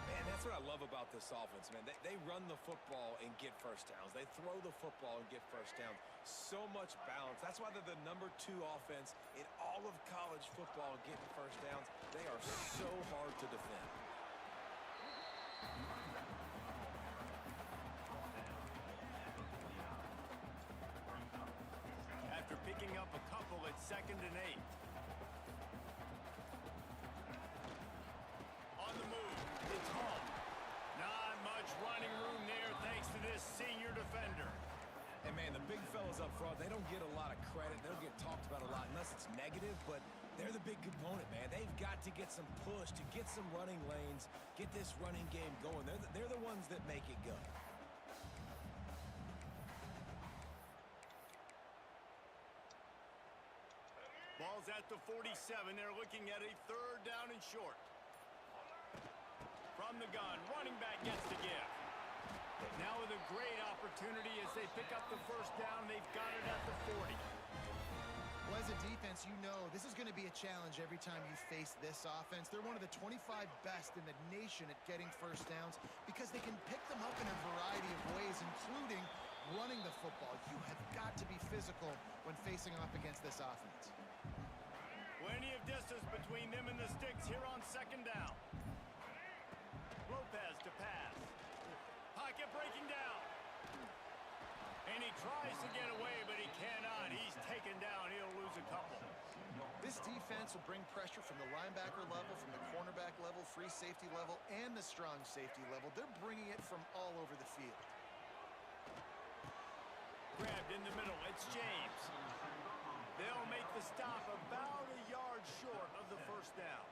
S5: Man, that's what I love about this offense, man. They run the football and get 1st downs. They throw the football and get 1st downs. So much balance. That's why they're the #2 offense in all of college football getting 1st downs. They are so hard to defend.
S3: After picking up a couple at 2nd and 8. On the move, it's Hall. Not much running room there thanks to this senior defender.
S5: And, man, the big fellas up front, they don't get a lot of credit. They don't get talked about a lot unless it's negative, but they're the big component, man. They've got to get some push, to get some running lanes, get this running game going. They're the ones that make it go.
S3: Ball's at the 47. They're looking at a 3rd down and short. From the gun, running back gets the give. Now with a great opportunity as they pick up the first down. They've got it at the 40.
S4: Well, as a defense, you know this is going to be a challenge every time you face this offense. They're one of the 25 best in the nation at getting first downs because they can pick them up in a variety of ways, including running the football. You have got to be physical when facing off against this offense.
S3: Plenty of distance between them and the sticks here on second down. Lopez to pass. Pocket breaking down. And he tries to get away, but he cannot. He's taken down. He'll lose a couple.
S4: This defense will bring pressure from the linebacker level, from the cornerback level, free safety level, and the strong safety level. They're bringing it from all over the field.
S3: Grabbed in the middle. It's James. They'll make the stop about a yard short of the first down.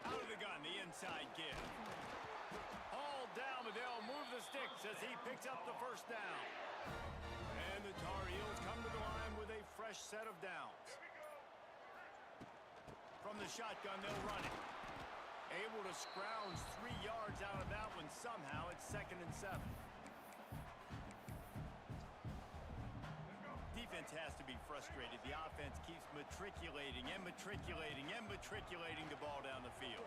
S3: Out of the gun, the inside give. All down, but they'll move the sticks as he picks up the first down. And the Tar Heels come to the line with a fresh set of downs. From the shotgun, they'll run it. Able to scrounge 3 yards out of that one somehow. It's 2nd and 7. Defense has to be frustrated. The offense keeps matriculating and matriculating and matriculating the ball down the field.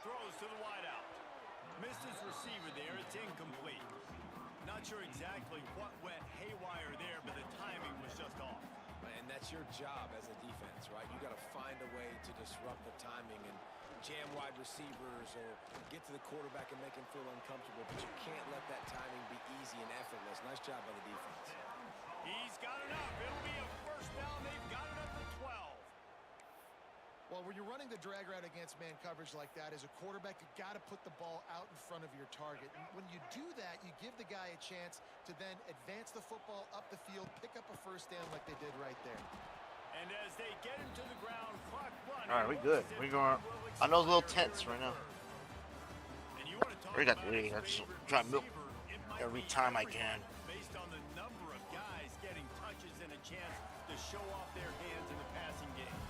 S3: Throws to the wideout. Missed his receiver there. It's incomplete. Not sure exactly what went haywire there, but the timing was just off.
S5: And that's your job as a defense, right? You got to find a way to disrupt the timing and jam wide receivers or get to the quarterback and make him feel uncomfortable, but you can't let that timing be easy and effortless. Nice job by the defense.
S3: He's got enough. It'll be a first down. They've got it at the 12.
S4: Well, when you're running the drag route against man coverage like that, as a quarterback, you got to put the ball out in front of your target. And when you do that, you give the guy a chance to then advance the football up the field, pick up a first down like they did right there.
S3: And as they get him to the ground, clock running.
S2: All right, we good. We going. I know it's a little tense right now.
S3: And you want to talk
S2: We got
S3: about
S2: the
S3: his
S2: that's
S3: favorite
S2: try to milk
S3: receiver, it might
S2: every
S3: be
S2: time I
S3: everyone,
S2: can.
S3: based on the number of guys getting touches and a chance to show off their hands in the passing game.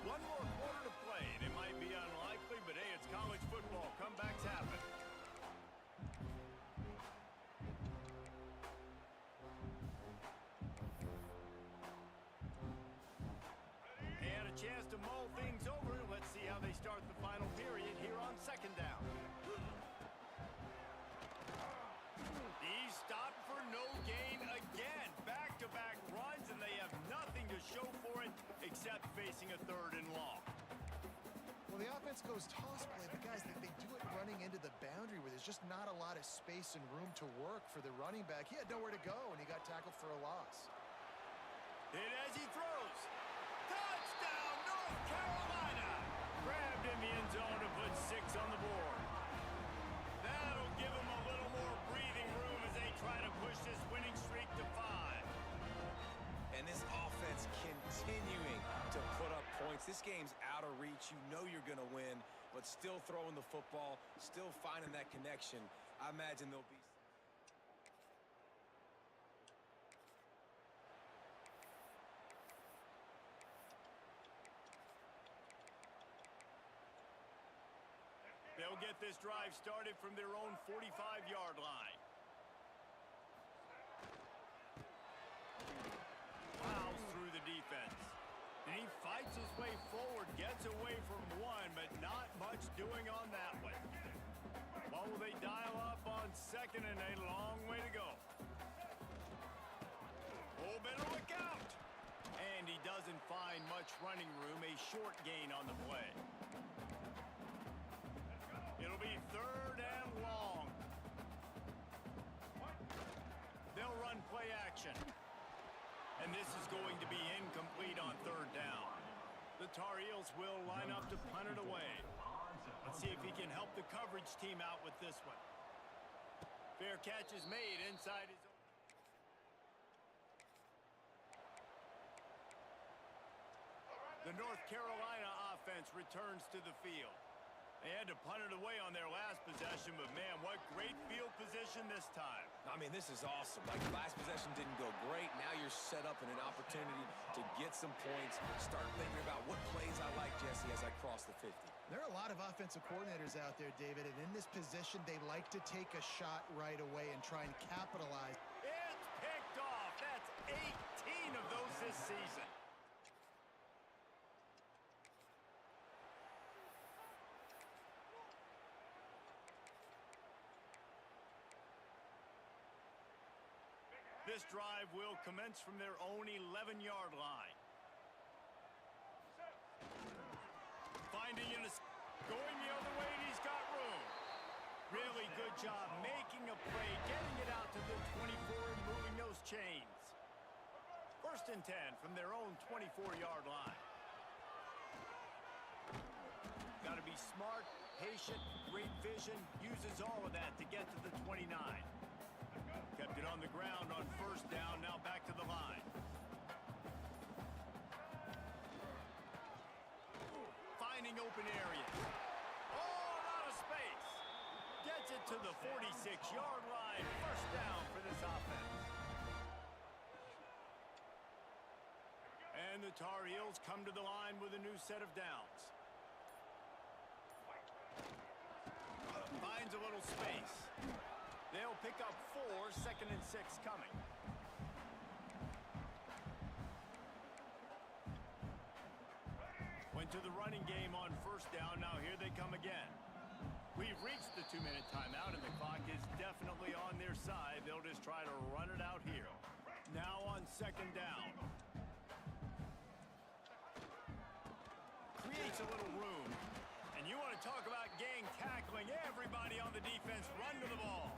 S3: One more quarter to play, and it might be unlikely, but hey, it's college football. Comebacks happen. And a chance to mull things over. Let's see how they start the final period here on second down. He's stopped for no gain again. Back-to-back runs, and they have nothing to show for it except facing a 3rd and long.
S4: Well, the offense goes toss play, but guys, they do it running into the boundary where there's just not a lot of space and room to work for the running back. He had nowhere to go, and he got tackled for a loss.
S3: And as he throws, touchdown, North Carolina! Grabbed in the end zone to put 6 on the board. That'll give them a little more breathing room as they try to push this winning streak to 5.
S5: And this offense continuing to put up points. This game's out of reach. You know you're going to win, but still throwing the football, still finding that connection. I imagine they'll be...
S3: They'll get this drive started from their own 45-yard line. Plows through the defense. And he fights his way forward, gets away from one, but not much doing on that one. What will they dial up on second, and a long way to go. Oh, better look out. And he doesn't find much running room, a short gain on the play. It'll be 3rd and long. They'll run play action. And this is going to be incomplete on 3rd down. The Tar Heels will line up to punt it away. Let's see if he can help the coverage team out with this one. Fair catch is made inside his own. The North Carolina offense returns to the field. They had to punt it away on their last possession. possession, but man, what great field position this time.
S5: I mean, this is awesome. Like, last possession didn't go great. Now you're set up in an opportunity to get some points. Start thinking about what plays I like, Jesse, as I cross the 50.
S4: There are a lot of offensive coordinators out there, David, and in this position, they like to take a shot right away and try and capitalize.
S3: It's picked off. That's 18 of those this season. This drive will commence from their own 11-yard line. Finding it, going the other way, and he's got room. Really good job making a play, getting it out to the 24 and moving those chains. 1st and 10 from their own 24-yard line. Got to be smart, patient, great vision, uses all of that to get to the 29. Kept it on the ground on 1st down, now back to the line. Finding open area. All out of space. Gets it to the 46-yard line. 1st down for this offense. And the Tar Heels come to the line with a new set of downs. Finds a little space. They'll pick up 4, 2nd and 6 coming. Went to the running game on 1st down. Now here they come again. We've reached the 2-minute timeout, and the clock is definitely on their side. They'll just try to run it out here. Now on 2nd down. Creates a little room. And you want to talk about gang tackling. Everybody on the defense run to the ball.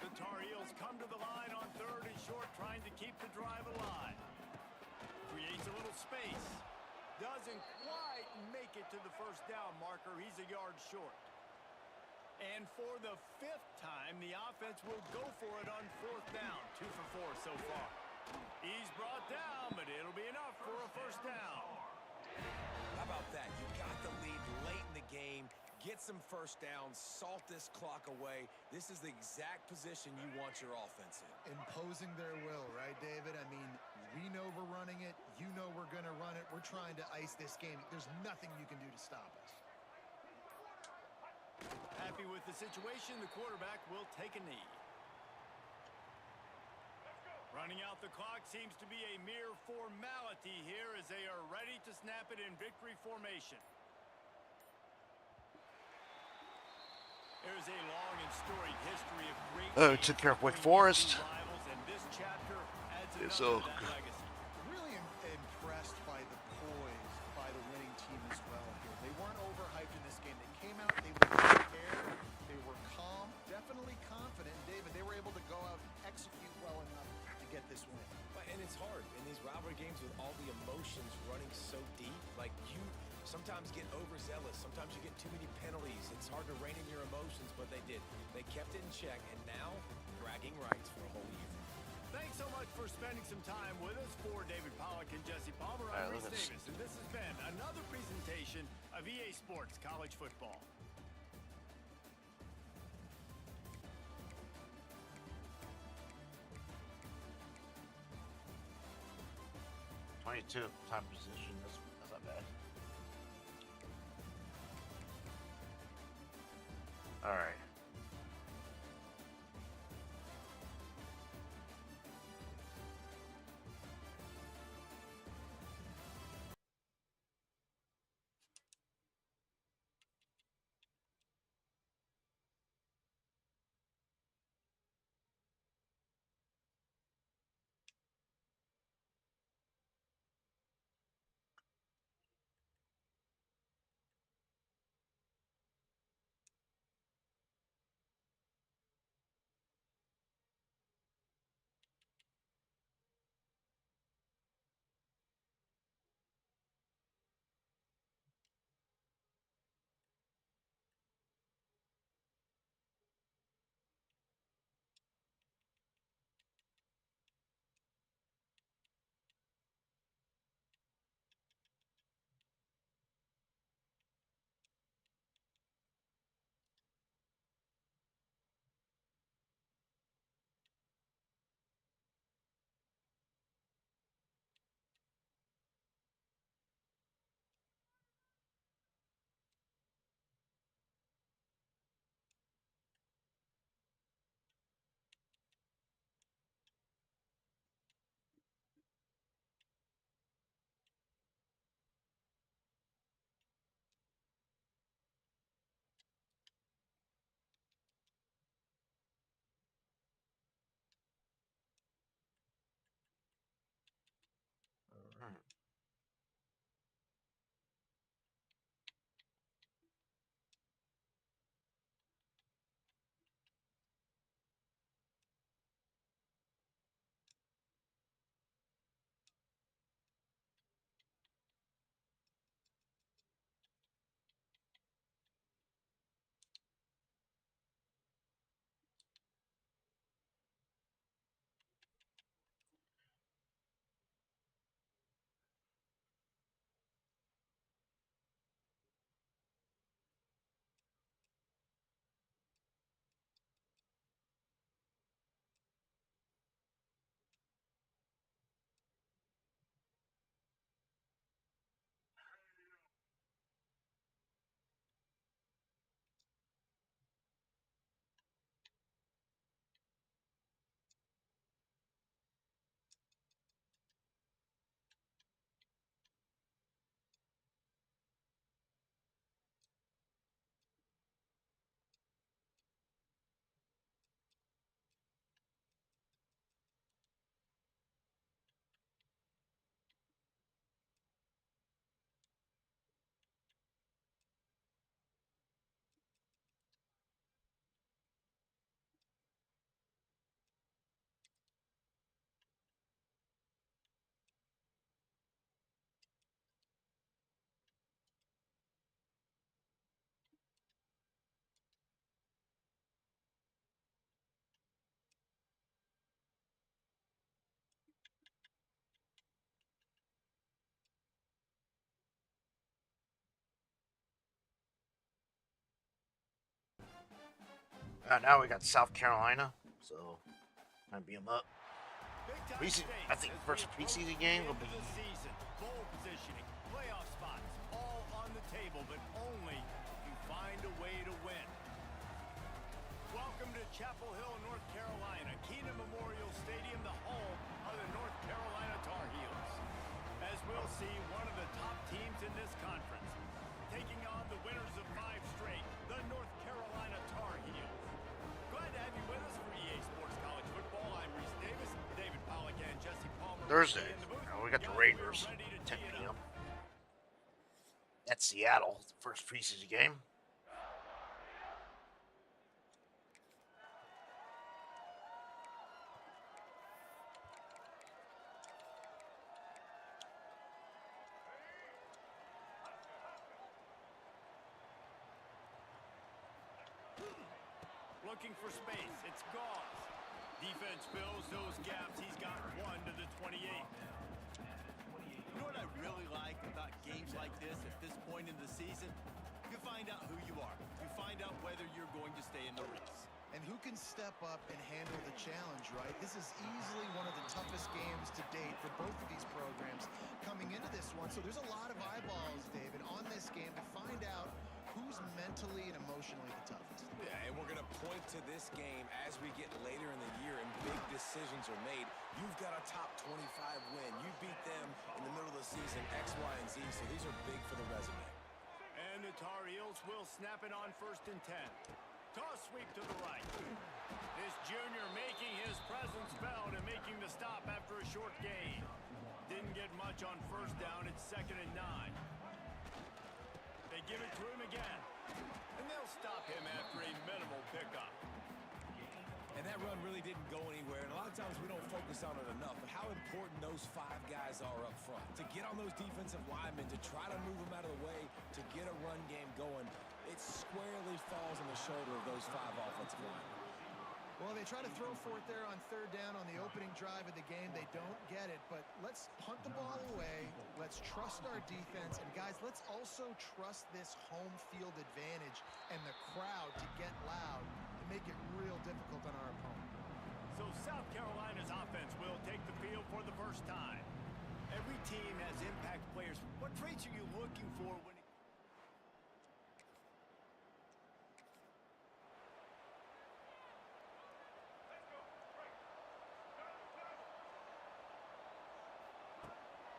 S3: The Tar Heels come to the line on 3rd and short, trying to keep the drive alive. Creates a little space. Doesn't quite make it to the 1st down marker. He's a yard short. And for the 5th time, the offense will go for it on 4th down. 2 for 4 so far. He's brought down, but it'll be enough for a 1st down.
S5: How about that? You got the lead late in the game. Get some 1st downs, salt this clock away. This is the exact position you want your offense in.
S4: Imposing their will, right, David? I mean, we know we're running it. You know we're going to run it. We're trying to ice this game. There's nothing you can do to stop us.
S3: Happy with the situation, the quarterback will take a knee. Running out the clock seems to be a mere formality here as they are ready to snap it in victory formation. There's a long and storied history of great
S2: Took care of Wake Forest.
S3: rivals, and this chapter adds
S2: It's
S3: another to
S2: all
S3: that
S2: good.
S3: legacy.
S4: Really impressed by the poise by the winning team as well here. They weren't overhyped in this game. They came out, they were prepared, they were calm, definitely confident. And David, they were able to go out and execute well enough to get this win.
S5: And it's hard in these rivalry games with all the emotions running so deep. Like, you sometimes get overzealous. Sometimes you get too many penalties. It's hard to rein in your emotions, but they did. They kept it in check, and now bragging rights for a whole year.
S3: Thanks so much for spending some time with us. For David Pollack and Jesse Palmer, I'm Reese Davis, and this has been another presentation of EA Sports College Football.
S2: Time position. That's not bad. All right. Now we got South Carolina, so time to beat them up. I think first preseason game will be.
S3: Bowl positioning, playoff spots, all on the table, but only if you find a way to win. Welcome to Chapel Hill, North Carolina, Keenan Memorial Stadium, the home of the North Carolina Tar Heels. As we'll see, one of the top teams in this conference, taking on the winners of 5 straight, the North Carolina Tar Heels. Glad to have you with us for EA Sports College Football. I'm Reese Davis, David Pollack, and Jesse Palmer.
S2: Thursday. We got the Raiders, 10 p.m. At Seattle, the first preseason game.
S3: Looking for space, it's Gauze. Defense fills those gaps. He's got 1 to the 28.
S6: You know what I really like about games like this at this point in the season? You find out who you are. You find out whether you're going to stay in the race.
S4: And who can step up and handle the challenge, right? This is easily one of the toughest games to date for both of these programs coming into this one. So there's a lot of eyeballs, David, on this game to find out who's mentally and emotionally the toughest.
S5: Yeah, and we're going to point to this game as we get later in the year and big decisions are made. You've got a top 25 win. You beat them in the middle of the season, X, Y, and Z, so these are big for the resume.
S3: And the Tar Heels will snap it on 1st and 10. Toss sweep to the right. This junior making his presence felt and making the stop after a short gain. Didn't get much on 1st down. It's 2nd and 9. They give it to him again. And they'll stop him after a minimal pickup.
S5: And that run really didn't go anywhere, and a lot of times we don't focus on it enough, but how important those 5 guys are up front. To get on those defensive linemen, to try to move them out of the way, to get a run game going, it squarely falls on the shoulder of those 5 offensive linemen.
S4: Well, they try to throw for it there on 3rd down on the opening drive of the game. They don't get it, but let's punt the ball away. Let's trust our defense. And, guys, let's also trust this home field advantage and the crowd to get loud and make it real difficult on our opponent.
S3: So South Carolina's offense will take the field for the first time. Every team has impact players. What traits are you looking for when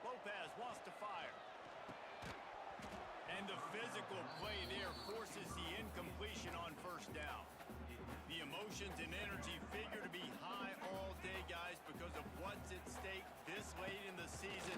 S3: Lopez wants to fire. And the physical play there forces the incompletion on 1st down. The emotions and energy figure to be high all day, guys, because of what's at stake this late in the season.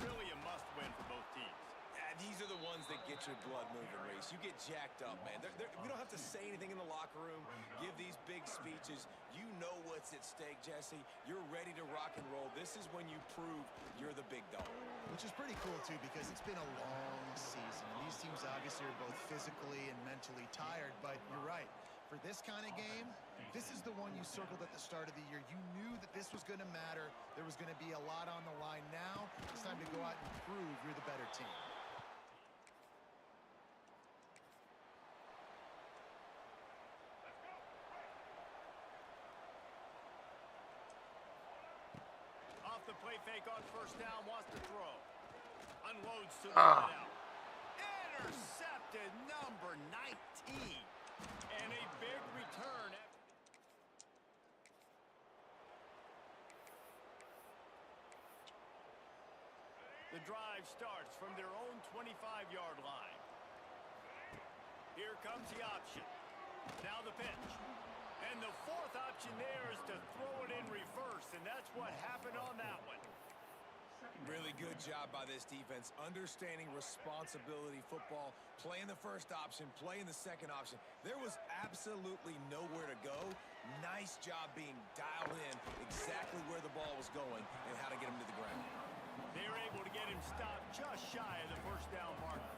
S3: Really a must-win for both teams.
S5: Yeah, these are the ones that get your blood moving, Reese. You get jacked up, man. We don't have to say anything in the locker room, give these big speeches. You know what's at stake, Jesse. You're ready to rock and roll. This is when you prove you're the big dog.
S4: Which is pretty cool, too, because it's been a long season. And these teams obviously are both physically and mentally tired, but you're right. For this kind of game, this is the one you circled at the start of the year. You knew that this was going to matter. There was going to be a lot on the line. Now it's time to go out and prove you're the better team.
S3: Off the play fake on 1st down, wants to throw. Unloads to the out. Intercepted, number 19. And a big return. The drive starts from their own 25-yard line. Here comes the option. Now the pitch. And the 4th option there is to throw it in reverse, and that's what happened on that one.
S5: Really good job by this defense, understanding responsibility football, playing the 1st option, playing the 2nd option. There was absolutely nowhere to go. Nice job being dialed in exactly where the ball was going and how to get him to the ground.
S3: They were able to get him stopped just shy of the 1st down marker.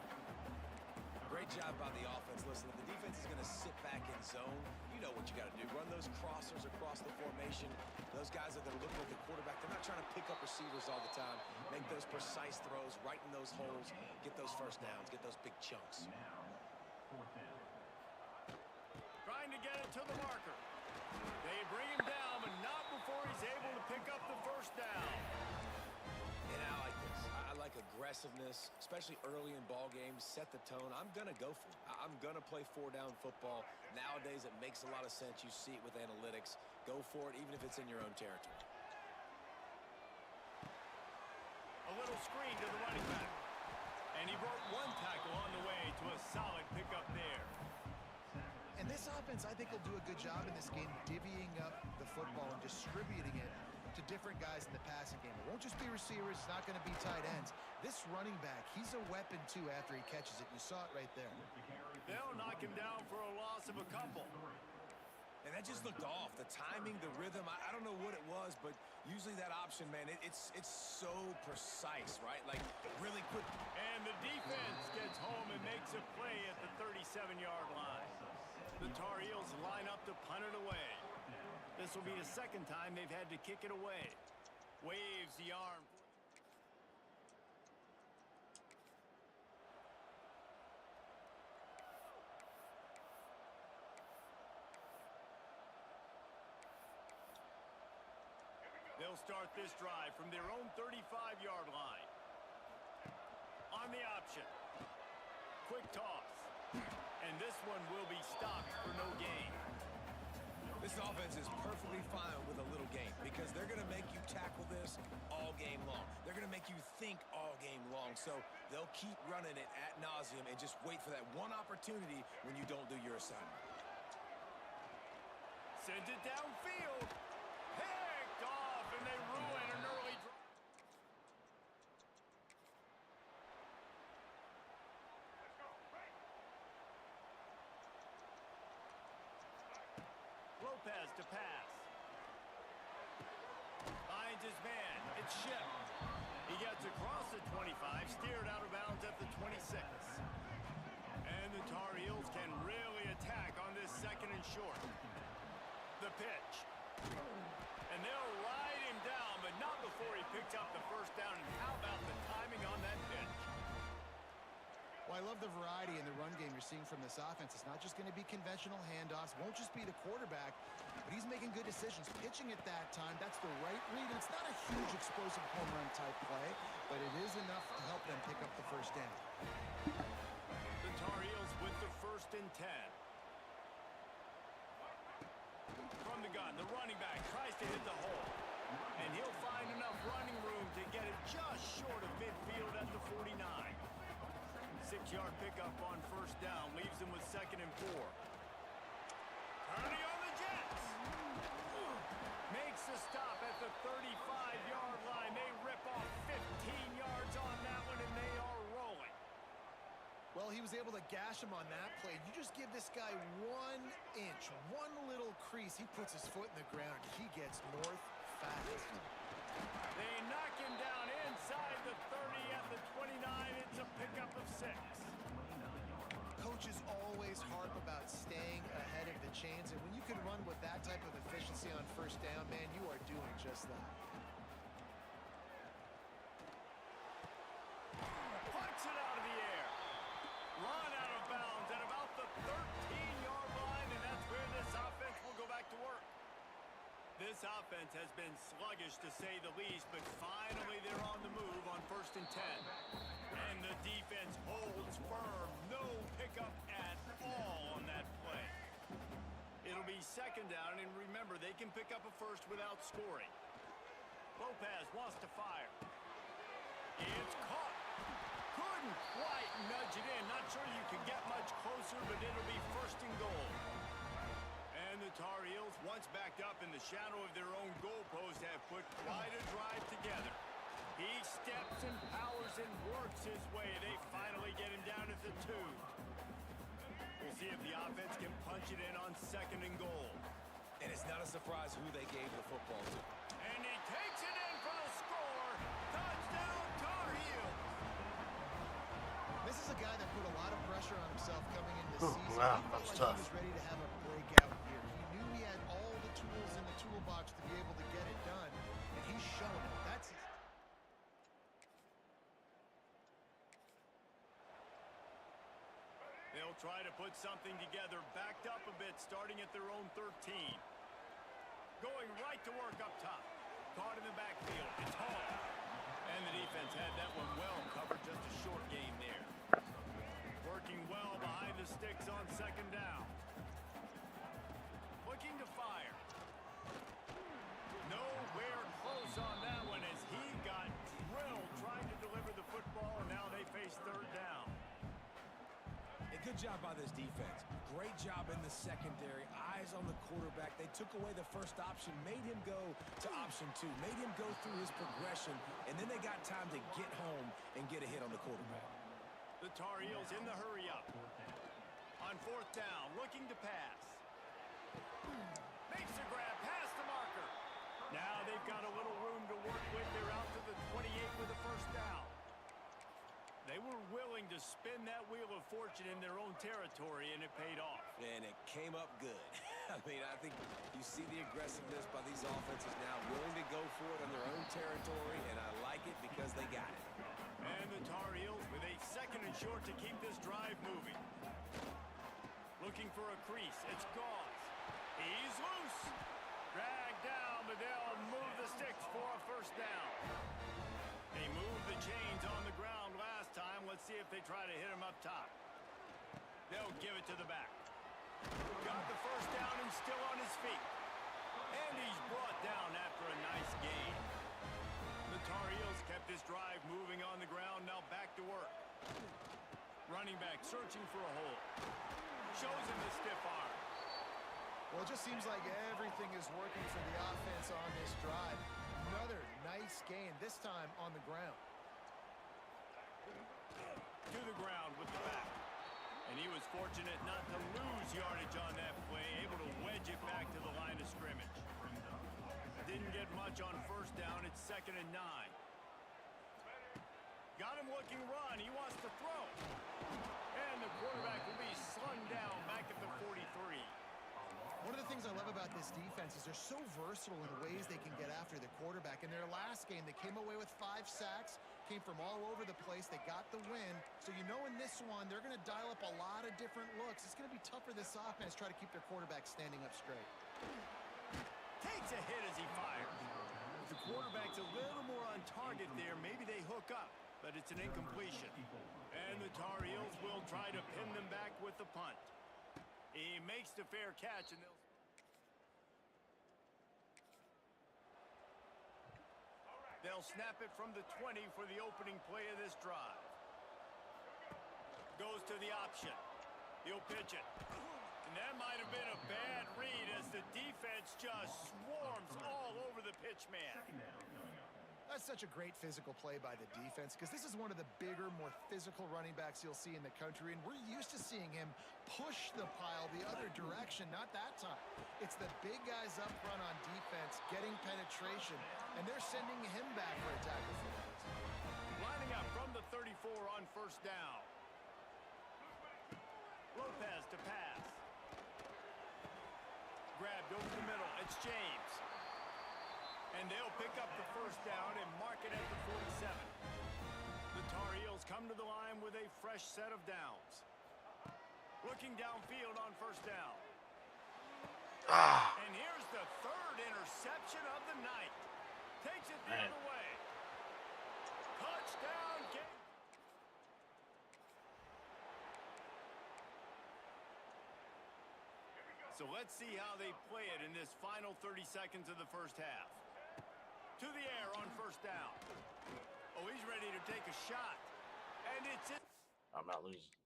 S5: Great job by the offense. Listen, if the defense is going to sit back in zone, you know what you got to do. Run those crossers across the formation. Those guys that are looking at the quarterback, they're not trying to pick up receivers all the time. Make those precise throws, right in those holes, get those 1st downs, get those big chunks.
S3: Trying to get it to the marker. They bring him down, but not before he's able to pick up the first down.
S5: And I like this. I like aggressiveness, especially early in ball games. Set the tone. I'm going to go for it. I'm going to play four-down football. Nowadays, it makes a lot of sense. You see it with analytics. Go for it, even if it's in your own territory.
S3: A little screen to the running back. And he broke one tackle on the way to a solid pickup there.
S4: And this offense, I think, will do a good job in this game divvying up the football and distributing it to different guys in the passing game. It won't just be receivers. It's not going to be tight ends. This running back, he's a weapon, too, after he catches it. You saw it right there.
S3: They'll knock him down for a loss of a couple.
S5: And that just looked off. The timing, the rhythm, I don't know what it was, but usually that option, man, it's so precise, right? Like, really quick.
S3: And the defense gets home and makes a play at the 37-yard line. The Tar Heels line up to punt it away. This will be the second time they've had to kick it away. Waves the arm. They'll start this drive from their own 35-yard line. On the option. Quick toss. And this one will be stopped for no gain.
S5: This offense is perfectly fine with a little game because they're going to make you tackle this all game long. They're going to make you think all game long. So they'll keep running it ad nauseum and just wait for that one opportunity when you don't do your assignment.
S3: Sends it downfield. Picked off, and they ruin an early drive. Lopez to pass. Finds his man. It's Ship. He gets across the 25, steered out of bounds at the 26. And the Tar Heels can really attack on this second and short. The pitch. And they'll ride him down, but not before he picks up the first down. And how about the timing on that pitch?
S4: Well, I love the variety in the run game you're seeing from this offense. It's not just going to be conventional handoffs. Won't just be the quarterback, but he's making good decisions. Pitching at that time, that's the right read. And it's not a huge explosive home run type play, but it is enough to help them pick up the first down.
S3: The Tar Heels with the 1st and 10. From the gun, the running back tries to hit the hole. And he'll find enough running room to get it just short of midfield at the 49. 6-yard pickup on first down leaves him with 2nd and 4. Turning on the Jets. Makes the stop at the 35-yard line. They rip off 15 yards on that one, and they are rolling.
S4: Well, he was able to gash him on that play. You just give this guy 1 inch, one little crease. He puts his foot in the ground, and he gets north fast.
S3: They knock him down inside the 30 at the 29. It's a pickup of 6.
S4: Coaches always harp about staying ahead of the chains, and when you can run with that type of efficiency on first down, man, you are doing just that.
S3: Punts it out of the air. Run out of bounds at about the 13-yard line, and that's where this offense will go back to work. This offense has been sluggish, to say the least, but finally they're on the move on 1st and 10. And the defense holds firm. No pickup at all on that play. It'll be 2nd down, and remember, they can pick up a first without scoring. Lopez wants to fire. It's caught. Couldn't quite nudge it in. Not sure you can get much closer, but it'll be 1st and goal. And the Tar Heels, once backed up in the shadow of their own goalpost, have put quite a drive together. He steps and powers and works his way. They finally get him down at the 2. We'll see if the offense can punch it in on 2nd and goal.
S5: And it's not a surprise who they gave the football to.
S3: And he takes it in for the score. Touchdown, Tar Heels.
S4: This is a guy that put a lot of pressure on himself coming into the season.
S2: Wow,
S4: He felt
S2: that's
S4: like
S2: tough.
S4: he was ready to have a breakout year. He knew he had all the tools in the toolbox to be able to get it done, and he's shown it. That's
S3: They'll They'll try to put something together, backed up a bit, starting at their own 13. Going right to work up top. Caught in the backfield. It's home. And the defense had that one well covered. Just a short gain there. Working well behind the sticks on second down. Looking to fire. Nowhere close on that one as he got drilled trying to deliver the football, and now they face third down.
S5: A good job by this defense. Great job in the secondary. Eyes on the quarterback. They took away the first option, made him go to option 2, made him go through his progression, and then they got time to get home and get a hit on the quarterback.
S3: The Tar Heels in the hurry-up. On fourth down, looking to pass. Makes a grab past the marker. Now they've got a little room to work with. They're out to the 28 with a first down. They were willing to spin that wheel of fortune in their own territory, and it paid off.
S5: And it came up good. I mean, I think you see the aggressiveness by these offenses now, willing to go for it on their own territory, and I like it because they got it.
S3: And the Tar Heels with a second and short to keep this drive moving. Looking for a crease. It's Gauze. He's loose. Dragged down, but they'll move the sticks for a first down. They moved the chains on the ground last time. Let's see if they try to hit him up top. They'll give it to the back. Got the first down and still on his feet. And he's brought down after a nice gain. The Tar Heels kept this drive moving on the ground. Now back to work. Running back searching for a hole. Shows him the stiff arm.
S4: Well, it just seems like everything is working for the offense on this drive. Another nice gain, this time on the ground.
S3: To the ground with the back. And he was fortunate not to lose yardage on that play, able to wedge it back to the line of scrimmage. Didn't get much on first down. It's 2nd and 9. Got him looking run. He wants to throw. And the quarterback will be slung down back at the 43.
S4: One of the things I love about this defense is they're so versatile in the ways they can get after the quarterback. In their last game, they came away with 5 sacks, came from all over the place. They got the win. So you know in this one, they're going to dial up a lot of different looks. It's going to be tough for this offense to try to keep their quarterback standing up straight.
S3: Takes a hit as he fires. If the quarterback's a little more on target there, maybe they hook up, but it's an incompletion. And the Tar Heels will try to pin them back with the punt. He makes the fair catch, and they'll snap it from the 20 for the opening play of this drive. Goes to the option. He'll pitch it. And that might have been a bad read as the defense just swarms all over the pitch man.
S4: That's such a great physical play by the defense because this is one of the bigger, more physical running backs you'll see in the country, and we're used to seeing him push the pile the other direction, not that time. It's the big guys up front on defense getting penetration, and they're sending him back for a tackle for that.
S3: Lining up from the 34 on first down. Lopez to pass. Grabbed over the middle. It's James. And they'll pick up the first down and mark it at the 47. The Tar Heels come to the line with a fresh set of downs. Looking downfield on first down. And here's the third interception of the night. Takes it the other way. Touchdown game. So let's see how they play it in this final 30 seconds of the first half. To the air on first down. Oh, he's ready to take a shot. And it's it.
S2: I'm not losing.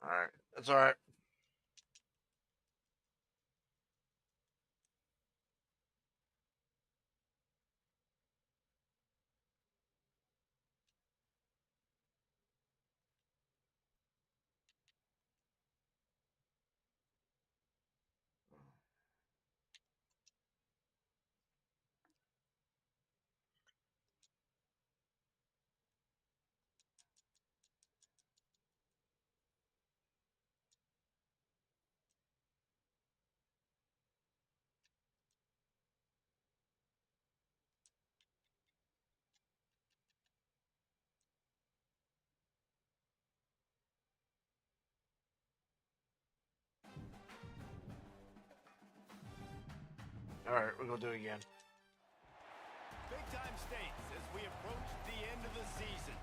S2: All right. That's all right. All right, we're gonna do it again.
S3: Big time stakes as we approach the end of the season.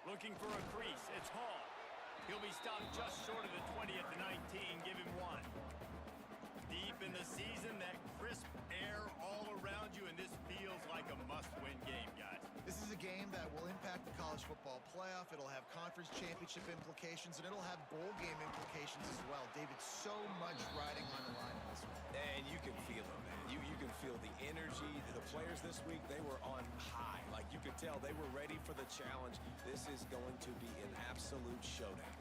S3: Looking for a crease, it's Hall. He'll be stopped just short of the 20 at the 19, give him one. Deep in the season, that crisp air all around you, and this feels like a must-win game, guys.
S4: This is a game that will impact the college football playoff. It'll have conference championship implications, and it'll have bowl game implications as well. David, so much riding on the line in this one.
S5: And you can feel it, man. You can feel the energy. The players this week, they were on high. Like, you could tell they were ready for the challenge. This is going to be an absolute showdown.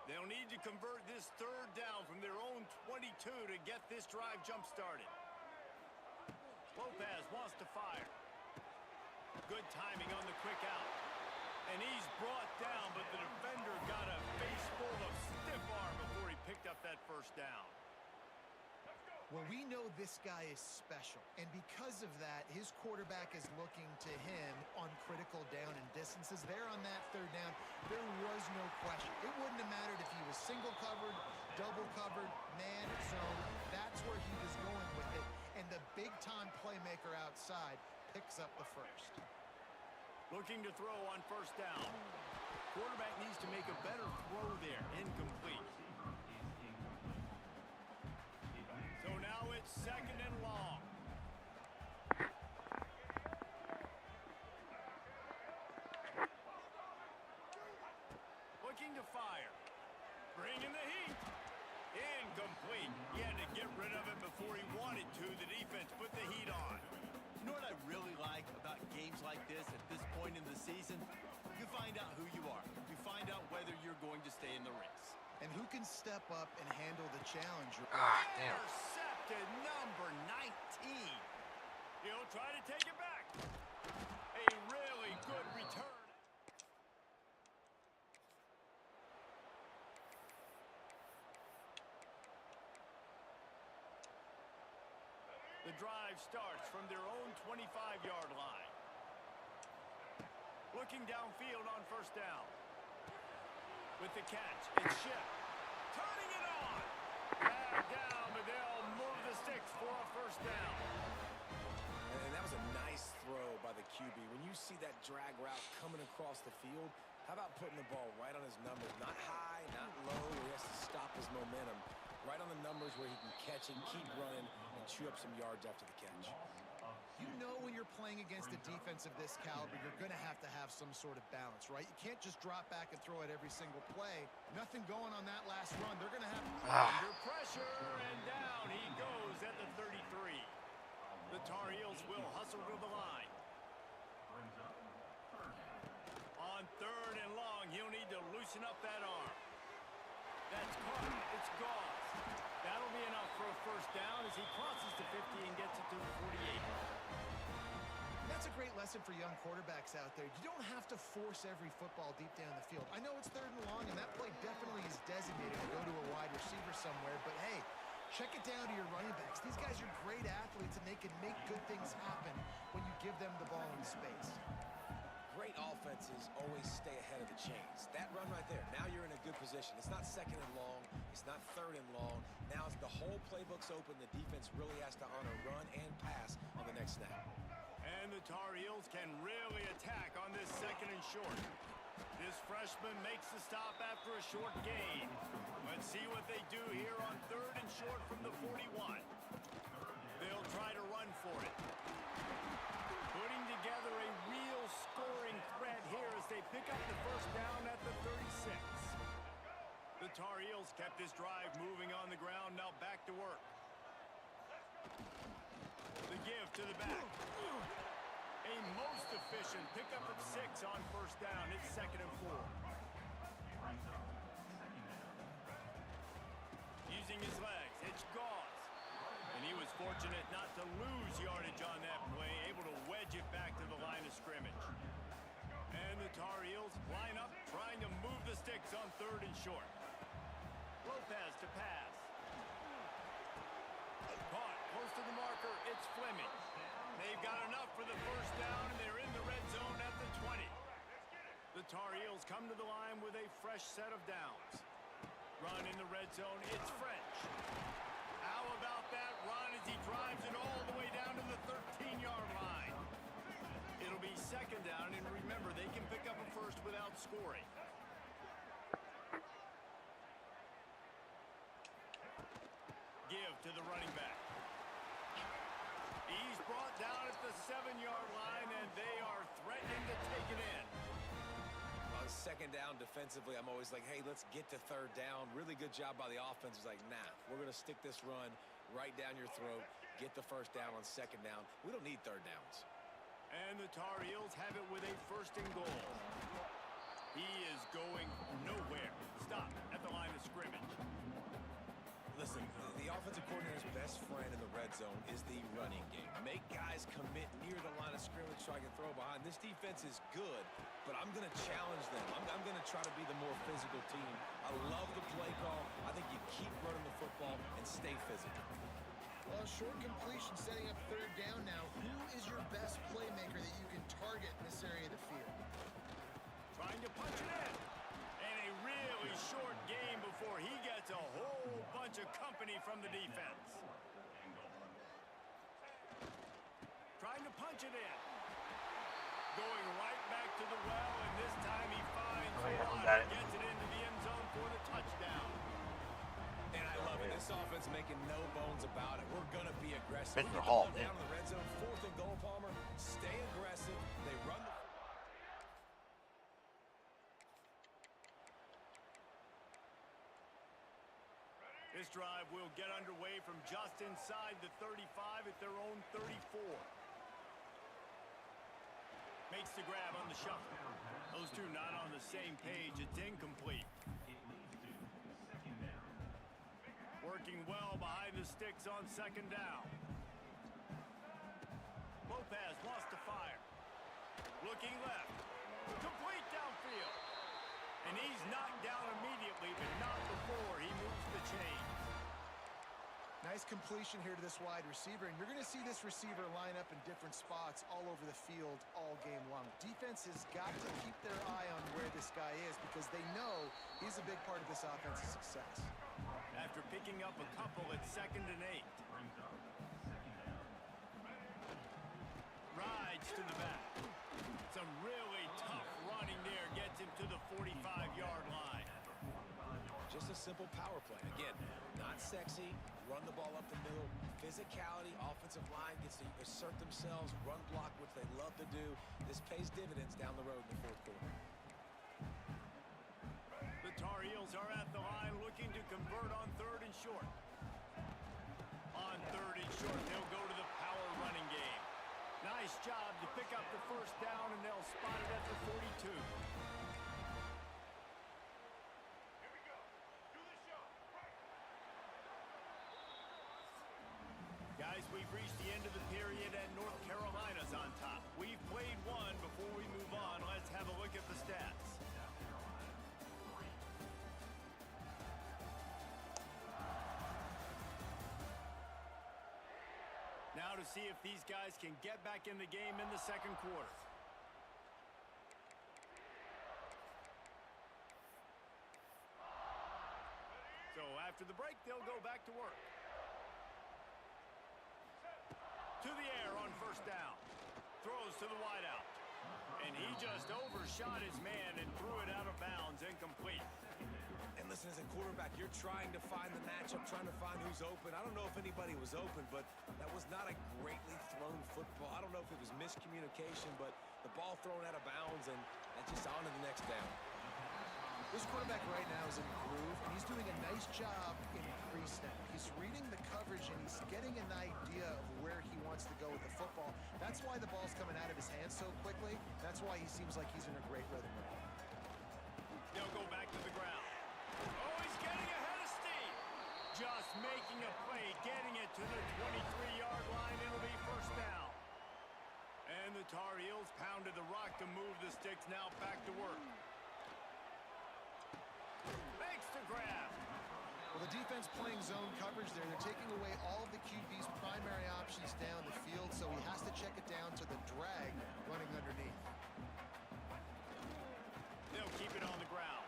S3: They'll need to convert this third down from their own 22 to get this drive jump-started. Lopez wants to fire. Good timing on the quick out. And he's brought down, but the defender got a face full of stiff arm before he picked up that first down.
S4: Well, we know this guy is special, and because of that, his quarterback is looking to him on critical down and distances. There on that third down, there was no question. It wouldn't have mattered if he was single covered, double covered, man, zone. That's where he was going with it, and the big-time playmaker outside picks up the first.
S3: Looking to throw on first down. Quarterback needs to make a better throw there. Incomplete. So now it's second and long. Looking to fire. Bringing the heat. Incomplete. He had to get rid of it before he wanted to. The defense put the heat on.
S6: You know what I really like about games like this at this point in the season? You find out who you are. You find out whether you're going to stay in the race.
S4: And who can step up and handle the challenge?
S2: Ah, damn.
S3: Intercepted number 19. He'll try to take it back. A really good return. The drive starts from their own 25-yard line. Looking downfield on first down. With the catch, it's Schiff. Turning it on. Back down, but they'll move the sticks for a first down.
S5: And that was a nice throw by the QB. When you see that drag route coming across the field, how about putting the ball right on his numbers? Not high, not low, where he has to stop his momentum. Right on the numbers where he can catch and keep running and chew up some yards after the catch.
S4: You know when you're playing against a defense of this caliber, you're going to have some sort of balance, right? You can't just drop back and throw it every single play. Nothing going on that last run. They're going to have...
S3: Under pressure, and down he goes at the 33. The Tar Heels will hustle to the line. On third and long, he'll need to loosen up that arm. That's caught. It's Gauze. That'll be enough for a first down as he crosses the 50 and gets it to the 48.
S4: That's a great lesson for young quarterbacks out there. You don't have to force every football deep down the field. I know it's third and long, and that play definitely is designated to go to a wide receiver somewhere, but hey, check it down to your running backs. These guys are great athletes, and they can make good things happen when you give them the ball in space.
S5: Great offenses always stay ahead of the chains. That run right there, now you're in a good position. It's not second and long. It's not third and long. Now the whole playbook's open. The defense really has to honor run and pass on the next snap.
S3: And the Tar Heels can really attack on this second and short. This freshman makes the stop after a short gain. Let's see what they do here on third and short from the 41. They'll try to run for it. Putting together a real scoring threat here as they pick up the first down at the 36. The Tar Heels kept this drive moving on the ground, now back to work. The give to the back. A most efficient pickup of 6 on first down. It's second and 4. Using his legs, it's Gauze. And he was forced Fortunate not to lose yardage on that play, able to wedge it back to the line of scrimmage. And the Tar Heels line up, trying to move the sticks on 3rd and short. Lopez to pass. Caught close to the marker, it's Fleming. They've got enough for the first down, and they're in the red zone at the 20. The Tar Heels come to the line with a fresh set of downs. Run in the red zone, it's French. How about that run as he drives it all the way down to the 13-yard line? It'll be 2nd down, and remember, they can pick up a first without scoring. Give to the running back. He's brought down at the 7-yard line, and they are threatening to take it in.
S5: On 2nd down defensively, I'm always like, hey, let's get to 3rd down. Really good job by the offense. It's like, nah, we're going to stick this run right down your throat, get the 1st down on 2nd down. We don't need 3rd downs.
S3: And the Tar Heels have it with a 1st and goal. He is going nowhere. Stop at the line of scrimmage.
S5: Listen, the offensive coordinator's best friend in the red zone is the running game. Make guys commit near the line of scrimmage so I can throw behind. This defense is good, but I'm going to challenge them. I'm going to try to be the more physical team. I love the play call. I think you keep running the football and stay physical.
S4: Well, short completion setting up 3rd down now. Who is your best playmaker that you can target in this area of the field?
S3: Trying to punch it in. And a really short game before he gets a whole bunch of company from the defense. Trying to punch it in. Going right back to the well, and this time he finds one and gets it into the end zone for the touchdown.
S5: And I love it. This offense making no bones about it. We're going to be aggressive.
S2: Mr.
S5: We get the
S2: Hall,
S5: ball down in the red zone, 4th and goal, Palmer. Stay aggressive. They run the...
S3: This drive will get underway from just inside the 35 at their own 34. Makes the grab on the shuffle. Those two not on the same page. It's incomplete. Working well behind the sticks on 2nd down. Lopez wants to fire. Looking left. Complete downfield. And he's knocked down immediately, but not before he moves the chains.
S4: Nice completion here to this wide receiver, and you're going to see this receiver line up in different spots all over the field all game long. Defense has got to keep their eye on where this guy is because they know he's a big part of this offense's success.
S3: After picking up a couple at 2nd and 8. Rides to the back. Some really tough running there. Gets him to the 45-yard line.
S5: Just a simple power play. Again, not sexy. Run the ball up the middle. Physicality, offensive line gets to assert themselves, run block, which they love to do. This pays dividends down the road in the 4th quarter.
S3: The Tar Heels are at the line looking to convert on 3rd and short. On 3rd and short, they'll go to the power running game. Nice job to pick up the 1st down, and they'll spot it at the 42. Guys, we've reached the end of the period, and North Carolina's on top. We've played one. Before we move on, let's have a look at the stats. Now to see if these guys can get back in the game in the 2nd quarter. So after the break, they'll go back to work. To the air on 1st down. Throws to the wideout. And he just overshot his man and threw it out of bounds, incomplete.
S5: And listen, as a quarterback, you're trying to find the matchup, trying to find who's open. I don't know if anybody was open, but that was not a greatly thrown football. I don't know if it was miscommunication, but the ball thrown out of bounds, and just on to the next down.
S4: This quarterback right now is in a groove, and he's doing a nice job in pre-snap. He's reading the coverage, and he's getting an idea of where he wants to go with the football. That's why the ball's coming out of his hands so quickly. That's why he seems like he's in a great rhythm right now.
S3: They'll go back to the ground. Oh, he's getting ahead of steam. Just making a play, getting it to the 23-yard line. It'll be first down. And the Tar Heels pounded the rock to move the sticks. Now back to work. Makes the grab.
S4: Well, the defense playing zone coverage there. They're taking away all of the QB's primary options down the field, so he has to check it down to the drag running underneath.
S3: They'll keep it on the ground.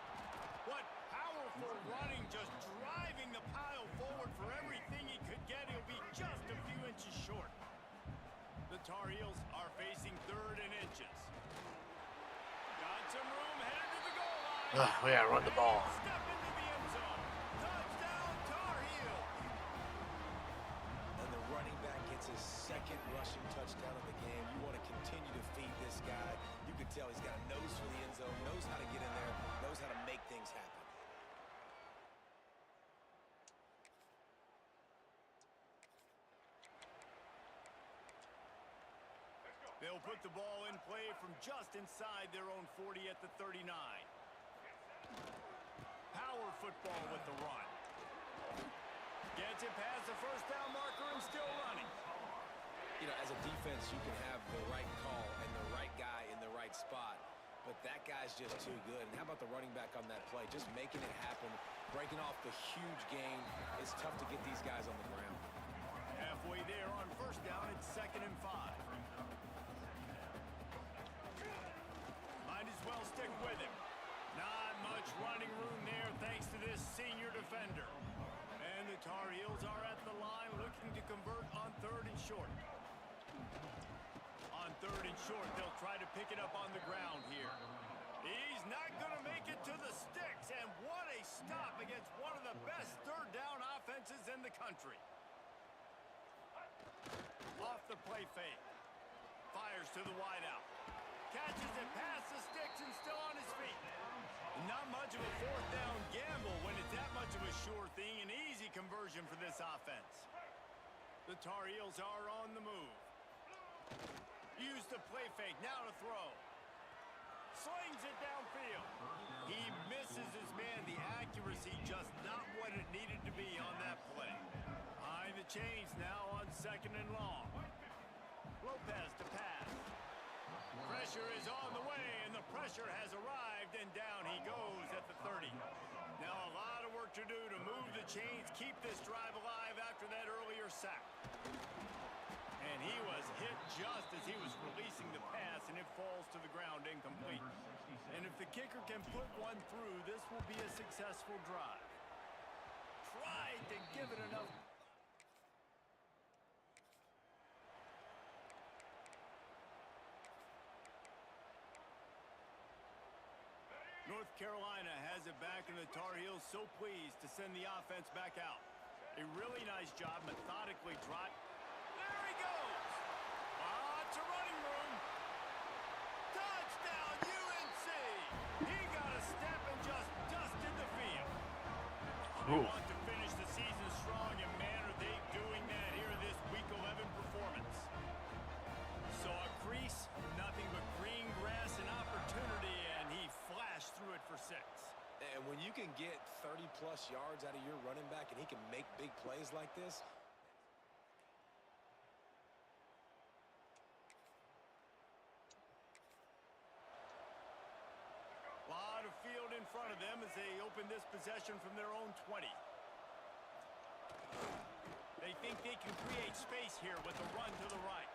S3: What powerful running, just driving the pile forward for everything he could get. He'll be just a few inches short. The Tar Heels are facing 3rd and inches. Got some room, headed to the goal line.
S2: We gotta run the ball.
S3: Step into the end zone. Touchdown, Tar Heels.
S5: And the running back gets his 2nd rushing touchdown of the game. You want to continue to feed this guy. You can tell he's got a nose for the end zone, knows how to get in there, knows how to make things happen.
S3: They'll put the ball in play from just inside their own 40 at the 39. Power football with the run. Gets it past the first down marker and still running.
S5: You know, as a defense, you can have the right call and the right guy in the right spot, but that guy's just too good. And how about the running back on that play? Just making it happen, breaking off the huge gain. It's tough to get these guys on the ground.
S3: Halfway there on first down, it's 2nd and 5. Might as well stick with him. Not much running room there thanks to this senior defender. And the Tar Heels are at the line looking to convert on 3rd and short. On 3rd and short, they'll try to pick it up on the ground here. He's not going to make it to the sticks, and what a stop against one of the best 3rd down offenses in the country. Off the play fake. Fires to the wideout. Catches it past the sticks and still on his feet. Not much of a 4th down gamble when it's that much of a sure thing. An easy conversion for this offense. The Tar Heels are on the move. Use the play fake, now to throw. Slings it downfield. He misses his man. The accuracy just not what it needed to be on that play. Behind the chains now on 2nd and long. Lopez to pass. Pressure is on the way, and the pressure has arrived, and down he goes at the 30. Now a lot of work to do to move the chains, keep this drive alive after that earlier sack. And he was hit just as he was releasing the pass, and it falls to the ground incomplete. And if the kicker can put one through, this will be a successful drive. Tried to give it enough. North Carolina has it back, and the Tar Heels so pleased to send the offense back out. A really nice job methodically drive. There he goes! Lots of running room. Touchdown, UNC! He got a step and just dusted the field. They want to finish the season strong, and man, are they doing that here this Week 11 performance. So a crease, nothing but green grass and opportunity, and he flashed through it for 6.
S5: And when you can get 30-plus yards out of your running back and he can make big plays like this,
S3: lot of field in front of them as they open this possession from their own 20. They think they can create space here with a run to the right.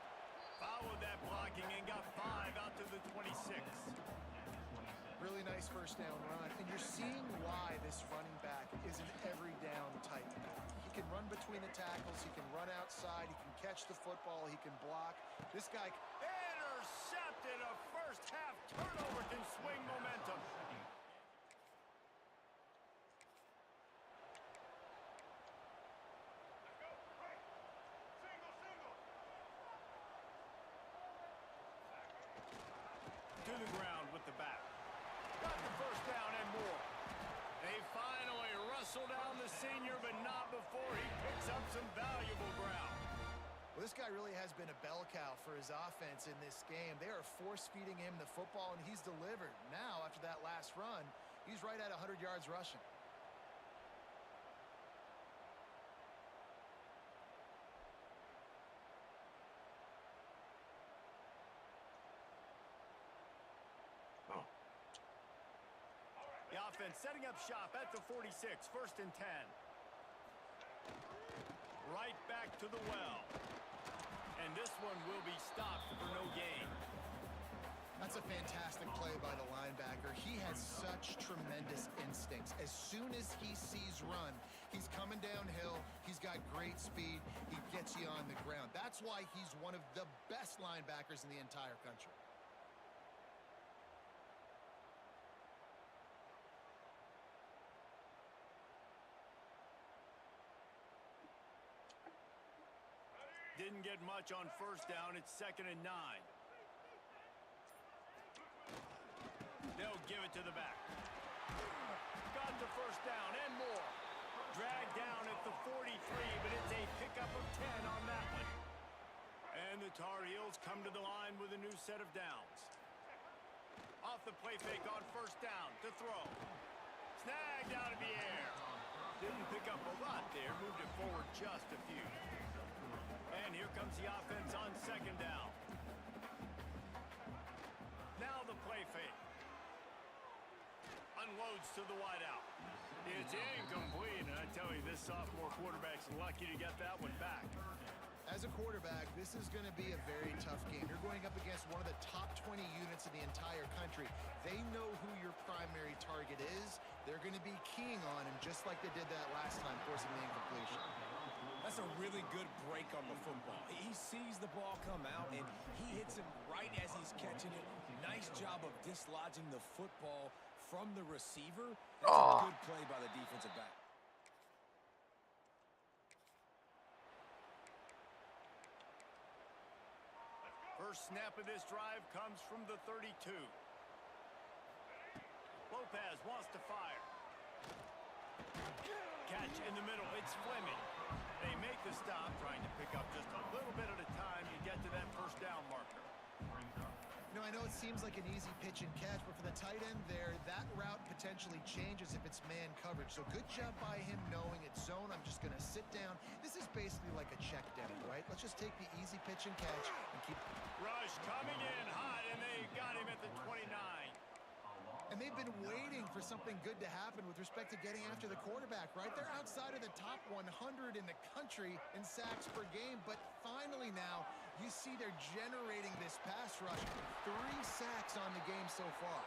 S3: Followed that blocking and got 5 out to the 26.
S4: Really nice first down run, and you're seeing why this running back is an every down type. He can run between the tackles, he can run outside, he can catch the football, he can block. This guy
S3: intercepted. A first half turnover can swing momentum. To the ground with the back. Got the first down and more. They finally wrestle down the senior, but not before he picks up some valuable ground.
S4: Well, this guy really has been a bell cow for his offense in this game. They are force-feeding him the football, and he's delivered. Now, after that last run, he's right at 100 yards rushing.
S3: defense setting up shop at the 46, 1st and 10. Right back to the well. And this one will be stopped for no gain.
S4: That's a fantastic play by the linebacker. He has such tremendous instincts. As soon as he sees run, he's coming downhill. He's got great speed. He gets you on the ground. That's why he's one of the best linebackers in the entire country.
S3: Didn't get much on 1st down. It's 2nd and 9. They'll give it to the back. Got the 1st down and more. Dragged down at the 43, but it's a pickup of 10 on that one. And the Tar Heels come to the line with a new set of downs. Off the play fake on 1st down to throw. Snagged out of the air. Didn't pick up a lot there. Moved it forward just a few. And here comes the offense on 2nd down. Now the play fake. Unloads to the wideout. It's incomplete, and I tell you, this sophomore quarterback's lucky to get that one back.
S4: As a quarterback, this is going to be a very tough game. You're going up against one of the top 20 units in the entire country. They know who your primary target is. They're going to be keying on him just like they did that last time, forcing the incompletion.
S5: That's a really good break on the football. He sees the ball come out, and he hits him right as he's catching it. Nice job of dislodging the football from the receiver. That's a good play by the defensive back.
S3: First snap of this drive comes from the 32. Lopez wants to fire. Catch in the middle. It's Fleming. They make the stop, trying to pick up just a little bit at a time to get to that 1st down marker.
S4: I know it seems like an easy pitch and catch, but for the tight end there, that route potentially changes if it's man coverage. So good job by him knowing it's zone. I'm just going to sit down. This is basically like a check down, right? Let's just take the easy pitch and catch and keep...
S3: Rush coming in hot, and they got him at the 29.
S4: And they've been waiting for something good to happen with respect to getting after the quarterback, right? They're outside of the top 100 in the country in sacks per game, but finally now you see they're generating this pass rush. 3 sacks on the game so far.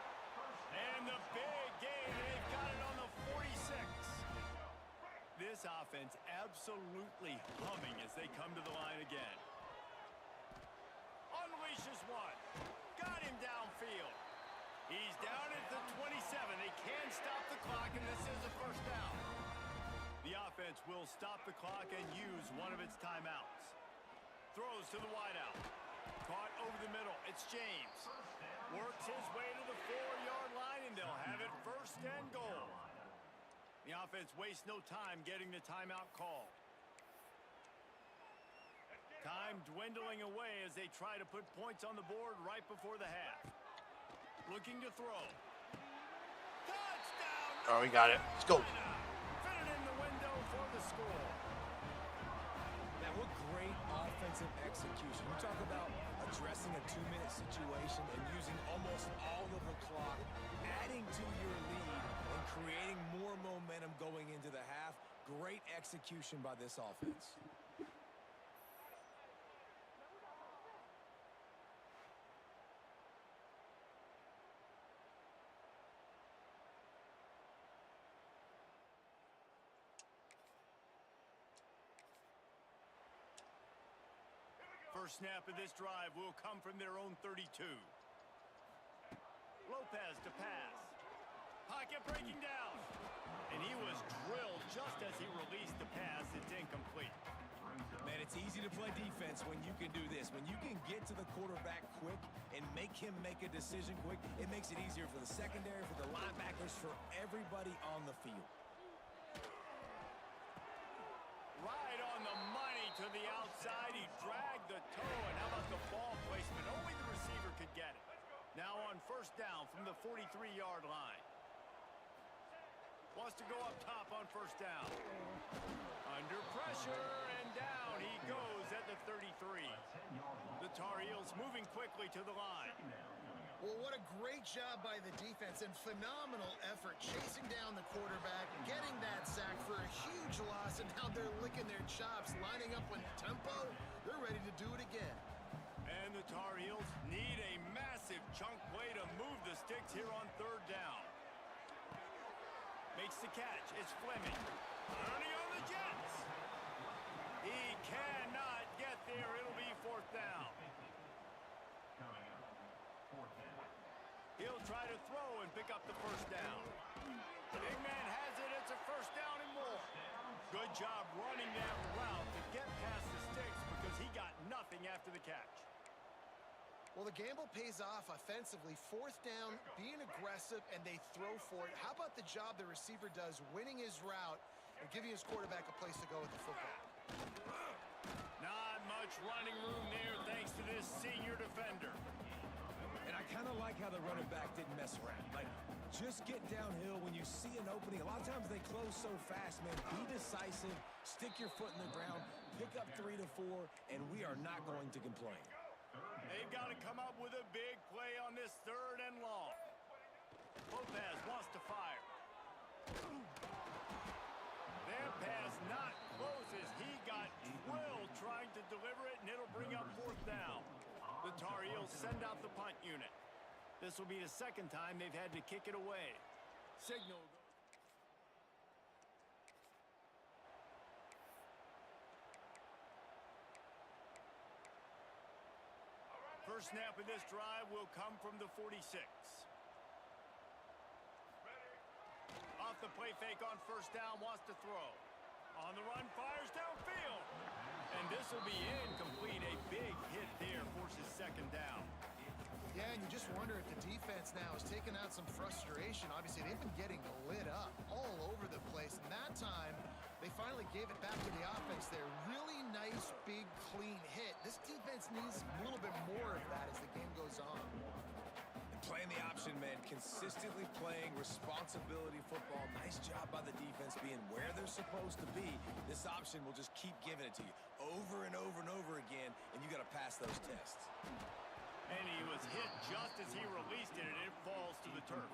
S3: And the big game, they've got it on the 46. This offense absolutely humming as they come to the line again. Unleashes one. Got him downfield. He's down at the 27. They can stop the clock, and this is a 1st down. The offense will stop the clock and use one of its timeouts. Throws to the wideout. Caught over the middle. It's James. Works his way to the 4-yard line, and they'll have it 1st and goal. The offense wastes no time getting the timeout called. Time dwindling away as they try to put points on the board right before the half. Looking to throw. Touchdown!
S2: Oh, we got it. Let's go.
S3: Fit it in the window for the score.
S5: Now, what great offensive execution. You talk about addressing a 2-minute situation and using almost all of the clock, adding to your lead, and creating more momentum going into the half. Great execution by this offense.
S3: First snap of this drive will come from their own 32. Lopez to pass. Pocket breaking down. And he was drilled just as he released the pass. It's incomplete.
S5: Man, it's easy to play defense when you can do this. When you can get to the quarterback quick and make him make a decision quick, it makes it easier for the secondary, for the linebackers, for everybody on the field.
S3: Right on the money to the outside. He dragged the toe, and how about the ball placement? Only the receiver could get it. Now on 1st down from the 43-yard line. Wants to go up top on 1st down. Under pressure, and down he goes at the 33. The Tar Heels moving quickly to the line.
S4: Well, what a great job by the defense and phenomenal effort chasing down the quarterback, getting that sack for a huge loss, and now they're licking their chops, lining up on tempo. They're ready to do it again.
S3: And the Tar Heels need a massive chunk play to move the sticks here on third down. Makes the catch. It's Fleming. Earning on the Jets. He cannot get there. It'll be fourth down. He'll try to throw and pick up the first down. Big man has it. It's a first down and more. Good job running that route to get past the sticks because he got nothing after the catch.
S4: Well, the gamble pays off offensively. Fourth down, being aggressive, and they throw for it. How about the job the receiver does winning his route and giving his quarterback a place to go with the football?
S3: Not much running room there thanks to this senior defender.
S5: And I kind of like how the running back didn't mess around. Like, just get downhill when you see an opening. A lot of times they close so fast, man. Be decisive, stick your foot in the ground, pick up 3 to 4, and we are not going to complain.
S3: They've got to come up with a big play on this third and long. Lopez wants to fire. Their pass not close as he got drilled trying to deliver it, and it'll bring up fourth down. The Tar Heels send out the punt unit. This will be the second time they've had to kick it away. Signal. First snap of this drive will come from the 46. Off the play fake on first down, wants to throw. On the run, fires downfield. And this will be incomplete. A big hit there forces second down.
S4: Yeah, and you just wonder if the defense now has taken out some frustration. Obviously, they've been getting lit up all over the place. And that time, they finally gave it back to the offense there. Really nice, big, clean hit. This defense needs a little bit more of that as the game goes on.
S5: And playing the option, man, consistently playing responsibility football. Nice job by the defense being where they're supposed to be. This option will just keep giving it to you over and over and over again, and you got to pass those tests.
S3: And he was hit just as he released it, and it falls to the turf.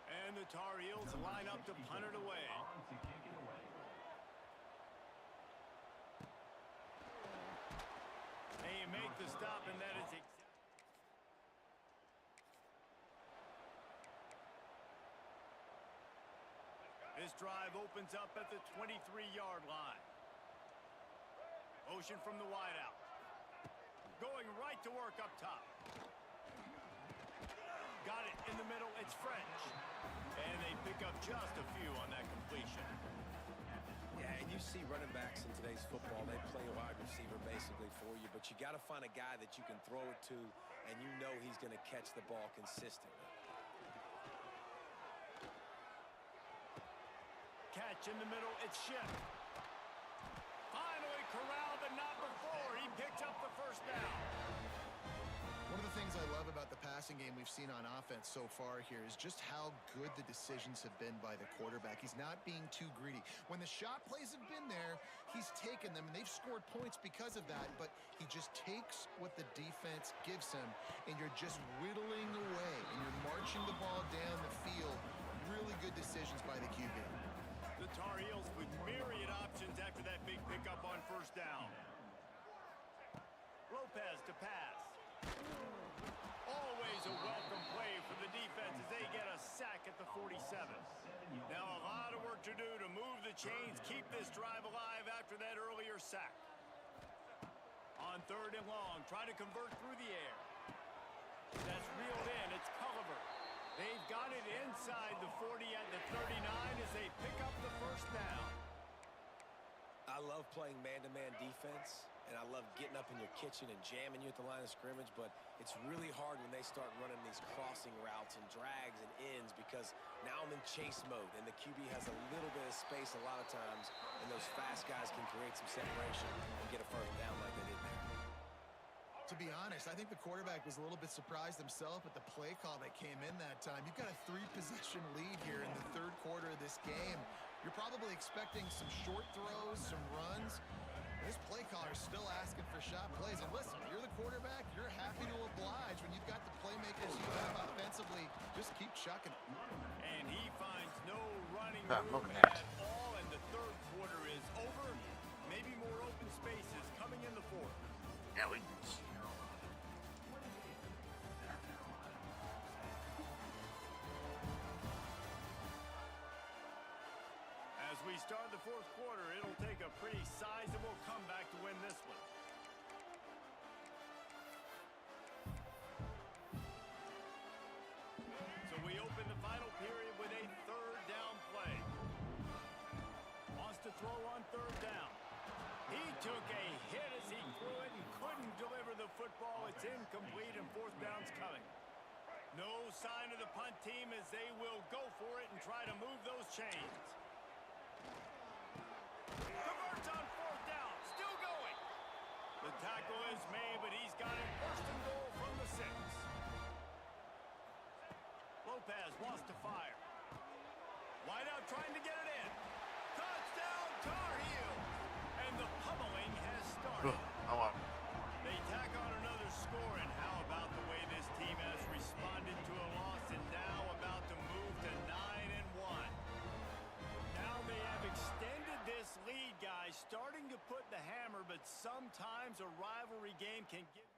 S3: And the Tar Heels line up to punt it away. They make the stop, and that is This drive opens up at the 23-yard line. Motion from the wideout. Going right to work up top. Got it in the middle. It's French. And they pick up just a few on that completion.
S5: Yeah, and you see running backs in today's football, they play a wide receiver basically for you, but you got to find a guy that you can throw it to, and you know he's going to catch the ball consistently.
S3: Catch in the middle. It's Schiff. Finally corralled, but not before. He picked up the first down.
S4: One of the things I love about the passing game we've seen on offense so far here is just how good the decisions have been by the quarterback. He's not being too greedy. When the shot plays have been there, he's taken them, and they've scored points because of that, but he just takes what the defense gives him, and you're just whittling away, and you're marching the ball down the field. Really good decisions by the QB.
S3: The Tar Heels with myriad options after that big pickup on first down. Lopez to pass. Always a welcome play for the defense as they get a sack at the 47. Now a lot of work to do to move the chains, keep this drive alive after that earlier sack. On third and long, trying to convert through the air. That's reeled in. It's Culliver. They've got it inside the 40 at the 39 as they pick up the first down.
S5: I love playing man-to-man defense, and I love getting up in your kitchen and jamming you at the line of scrimmage, but it's really hard when they start running these crossing routes and drags and ends because now I'm in chase mode, and the QB has a little bit of space a lot of times, and those fast guys can create some separation and get a first down like they did there.
S4: To be honest, I think the quarterback was a little bit surprised himself at the play call that came in that time. You've got a 3-possession lead here in the third quarter of this game. You're probably expecting some short throws, some runs. This play caller's still asking for shot plays. And listen, you're the quarterback. You're happy to oblige when you've got the playmakers you have offensively. Just keep chucking it.
S3: And he finds no running
S2: I'm
S3: room
S2: looking at
S3: at all, and the third quarter is over. Maybe more open spaces coming in the fourth.
S2: Yeah, we.
S3: As we start the fourth quarter, it'll take a pretty sizable comeback to win this one. So we open the final period with a third down play. Wants to throw on third down. He took a hit as he threw it and couldn't deliver the football. It's incomplete and fourth down's coming. No sign of the punt team as they will go for it and try to move those chains. Converts on fourth down. Still going. The tackle is made, but he's got it first and goal from the 6. Lopez wants to fire. Wide out trying to get it in. Touchdown Tar Heels. And the pummeling has started. They tack on another score, and how about the way this team has responded to a loss and now about to move to 9-1. Now they have extended this lead, guys, starting to put the hammer, but sometimes a rivalry game can give.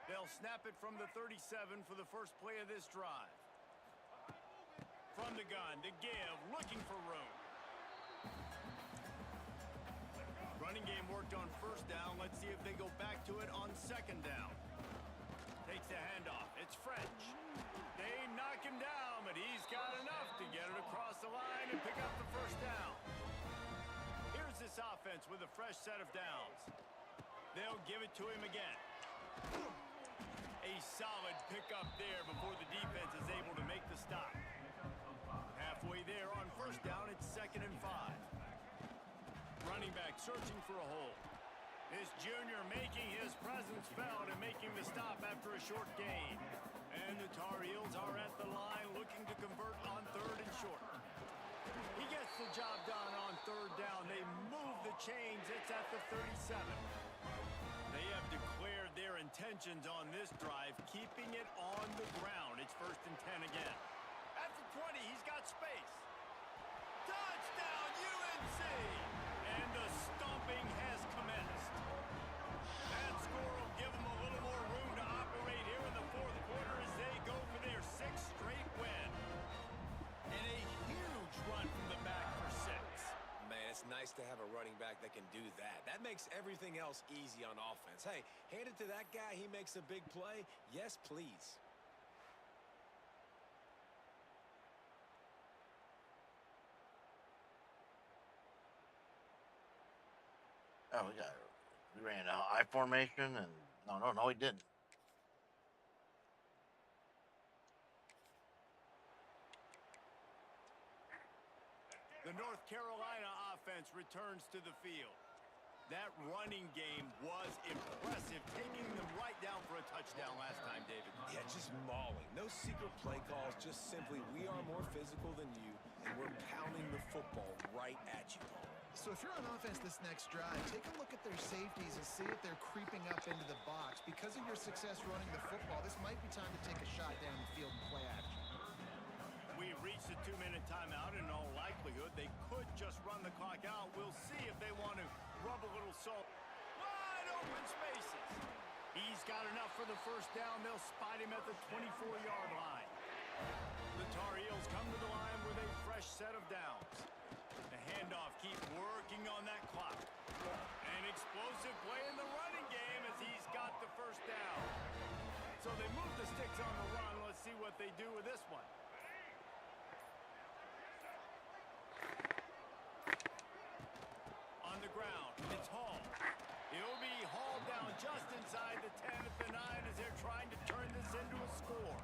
S3: They'll snap it from the 37 for the first play of this drive. From the gun to give, looking for room. Running game worked on first down. Let's see if they go back to it on second down. Takes the handoff. It's French. They knock him down, but he's got enough to get it across the line and pick up the first down. Here's this offense with a fresh set of downs. They'll give it to him again. A solid pickup there before the defense is able to make the stop. Halfway there on first down, it's 2nd and 5. Running back searching for a hole. This junior making his presence felt and making the stop after a short gain. And the Tar Heels are at the line looking to convert on 3rd and short. He gets the job done on 3rd down. They move the chains. It's at the 37. They have declared their intentions on this drive, keeping it on the ground. It's 1st and 10 again. At the 20, he's got space. Touchdown, UNC! And the stomping has commenced. That score will give them a little more room to operate here in the fourth quarter as they go for their 6th straight win. And a huge run from the back for 6.
S5: Man, it's nice to have a running back that can do that. That makes everything else easy on offense. Hey, hand it to that guy, he makes a big play. Yes, please.
S2: Oh, we ran a I formation, and no, he didn't.
S3: The North Carolina offense returns to the field. That running game was impressive, taking them right down for a touchdown last time, David.
S5: Yeah, just mauling. No secret play calls, just simply we are more physical than you, and we're pounding the football right at you, Paul.
S4: So if you're on offense this next drive, take a look at their safeties and see if they're creeping up into the box. Because of your success running the football, this might be time to take a shot down the field and play action.
S3: We've reached the 2-minute timeout. In all likelihood, they could just run the clock out. We'll see if they want to rub a little salt. Wide open spaces. He's got enough for the first down. They'll spot him at the 24-yard line. The Tar Heels come to the line with a fresh set of downs. The handoff keeps working on that clock. An explosive play in the running game as he's got the first down. So they move the sticks on the run. Let's see what they do with this one. On the ground, it's Hall. He'll be hauled down just inside the 10 at the 9 as they're trying to turn this into a score.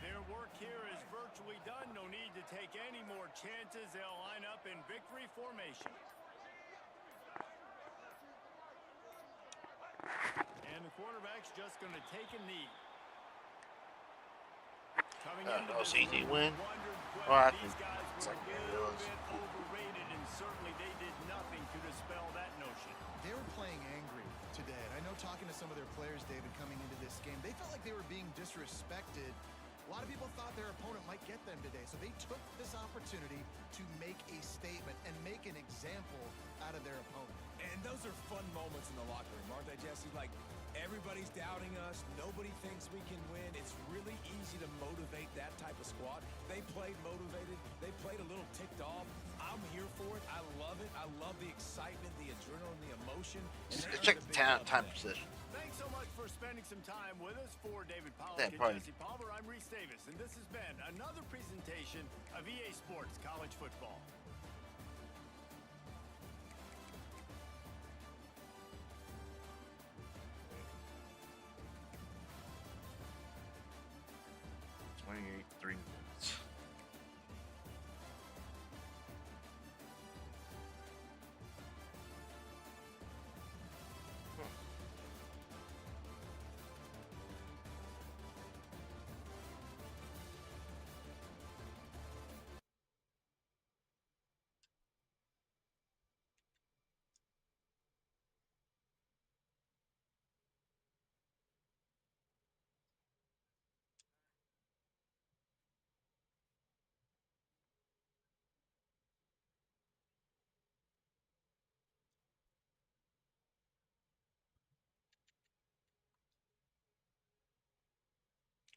S3: Their work here is virtually done, no need to take any more chances. They'll line up in victory formation. And the quarterback's just going to take a knee. Coming into
S2: That was
S3: this
S2: easy
S3: one,
S2: win.
S3: wondered
S2: Well, I
S3: whether these
S2: think
S3: guys
S2: it's
S3: were
S2: like
S3: a
S2: it
S3: little
S2: was.
S3: bit overrated, and certainly they did nothing to dispel that notion.
S4: They were playing angry today. And I know talking to some of their players, David, coming into this game, they felt like they were being disrespected. A lot of people thought their opponent might get them today, so they took this opportunity to make a statement and make an example out of their opponent.
S5: And those are fun moments in the locker room, aren't they, Jesse? Like, everybody's doubting us. Nobody thinks we can win. It's really easy to motivate that type of squad. They played motivated. They played a little ticked off. I'm here for it. I love it. I love the excitement, the adrenaline, the emotion. And they
S2: Let's
S5: earned
S2: check
S5: a
S2: the
S5: big dub
S2: time
S5: today.
S2: position.
S3: Thanks so much for spending some time with us. For David Pollock
S2: Yeah,
S3: and
S2: probably.
S3: Jesse Palmer, I'm Reese Davis, and this has been another presentation of EA Sports College Football.
S2: Three minutes.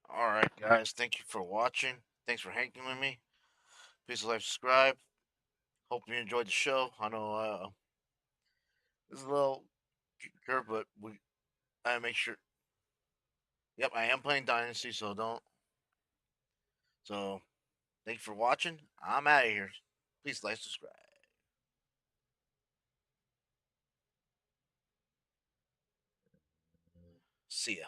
S2: All right, guys. Thank you for watching. Thanks for hanging with me. Please like, subscribe. Hope you enjoyed the show. I know it's a little curve, but I make sure. Yep, I am playing Dynasty, so don't. So, thank you for watching. I'm out of here. Please like, subscribe. See ya.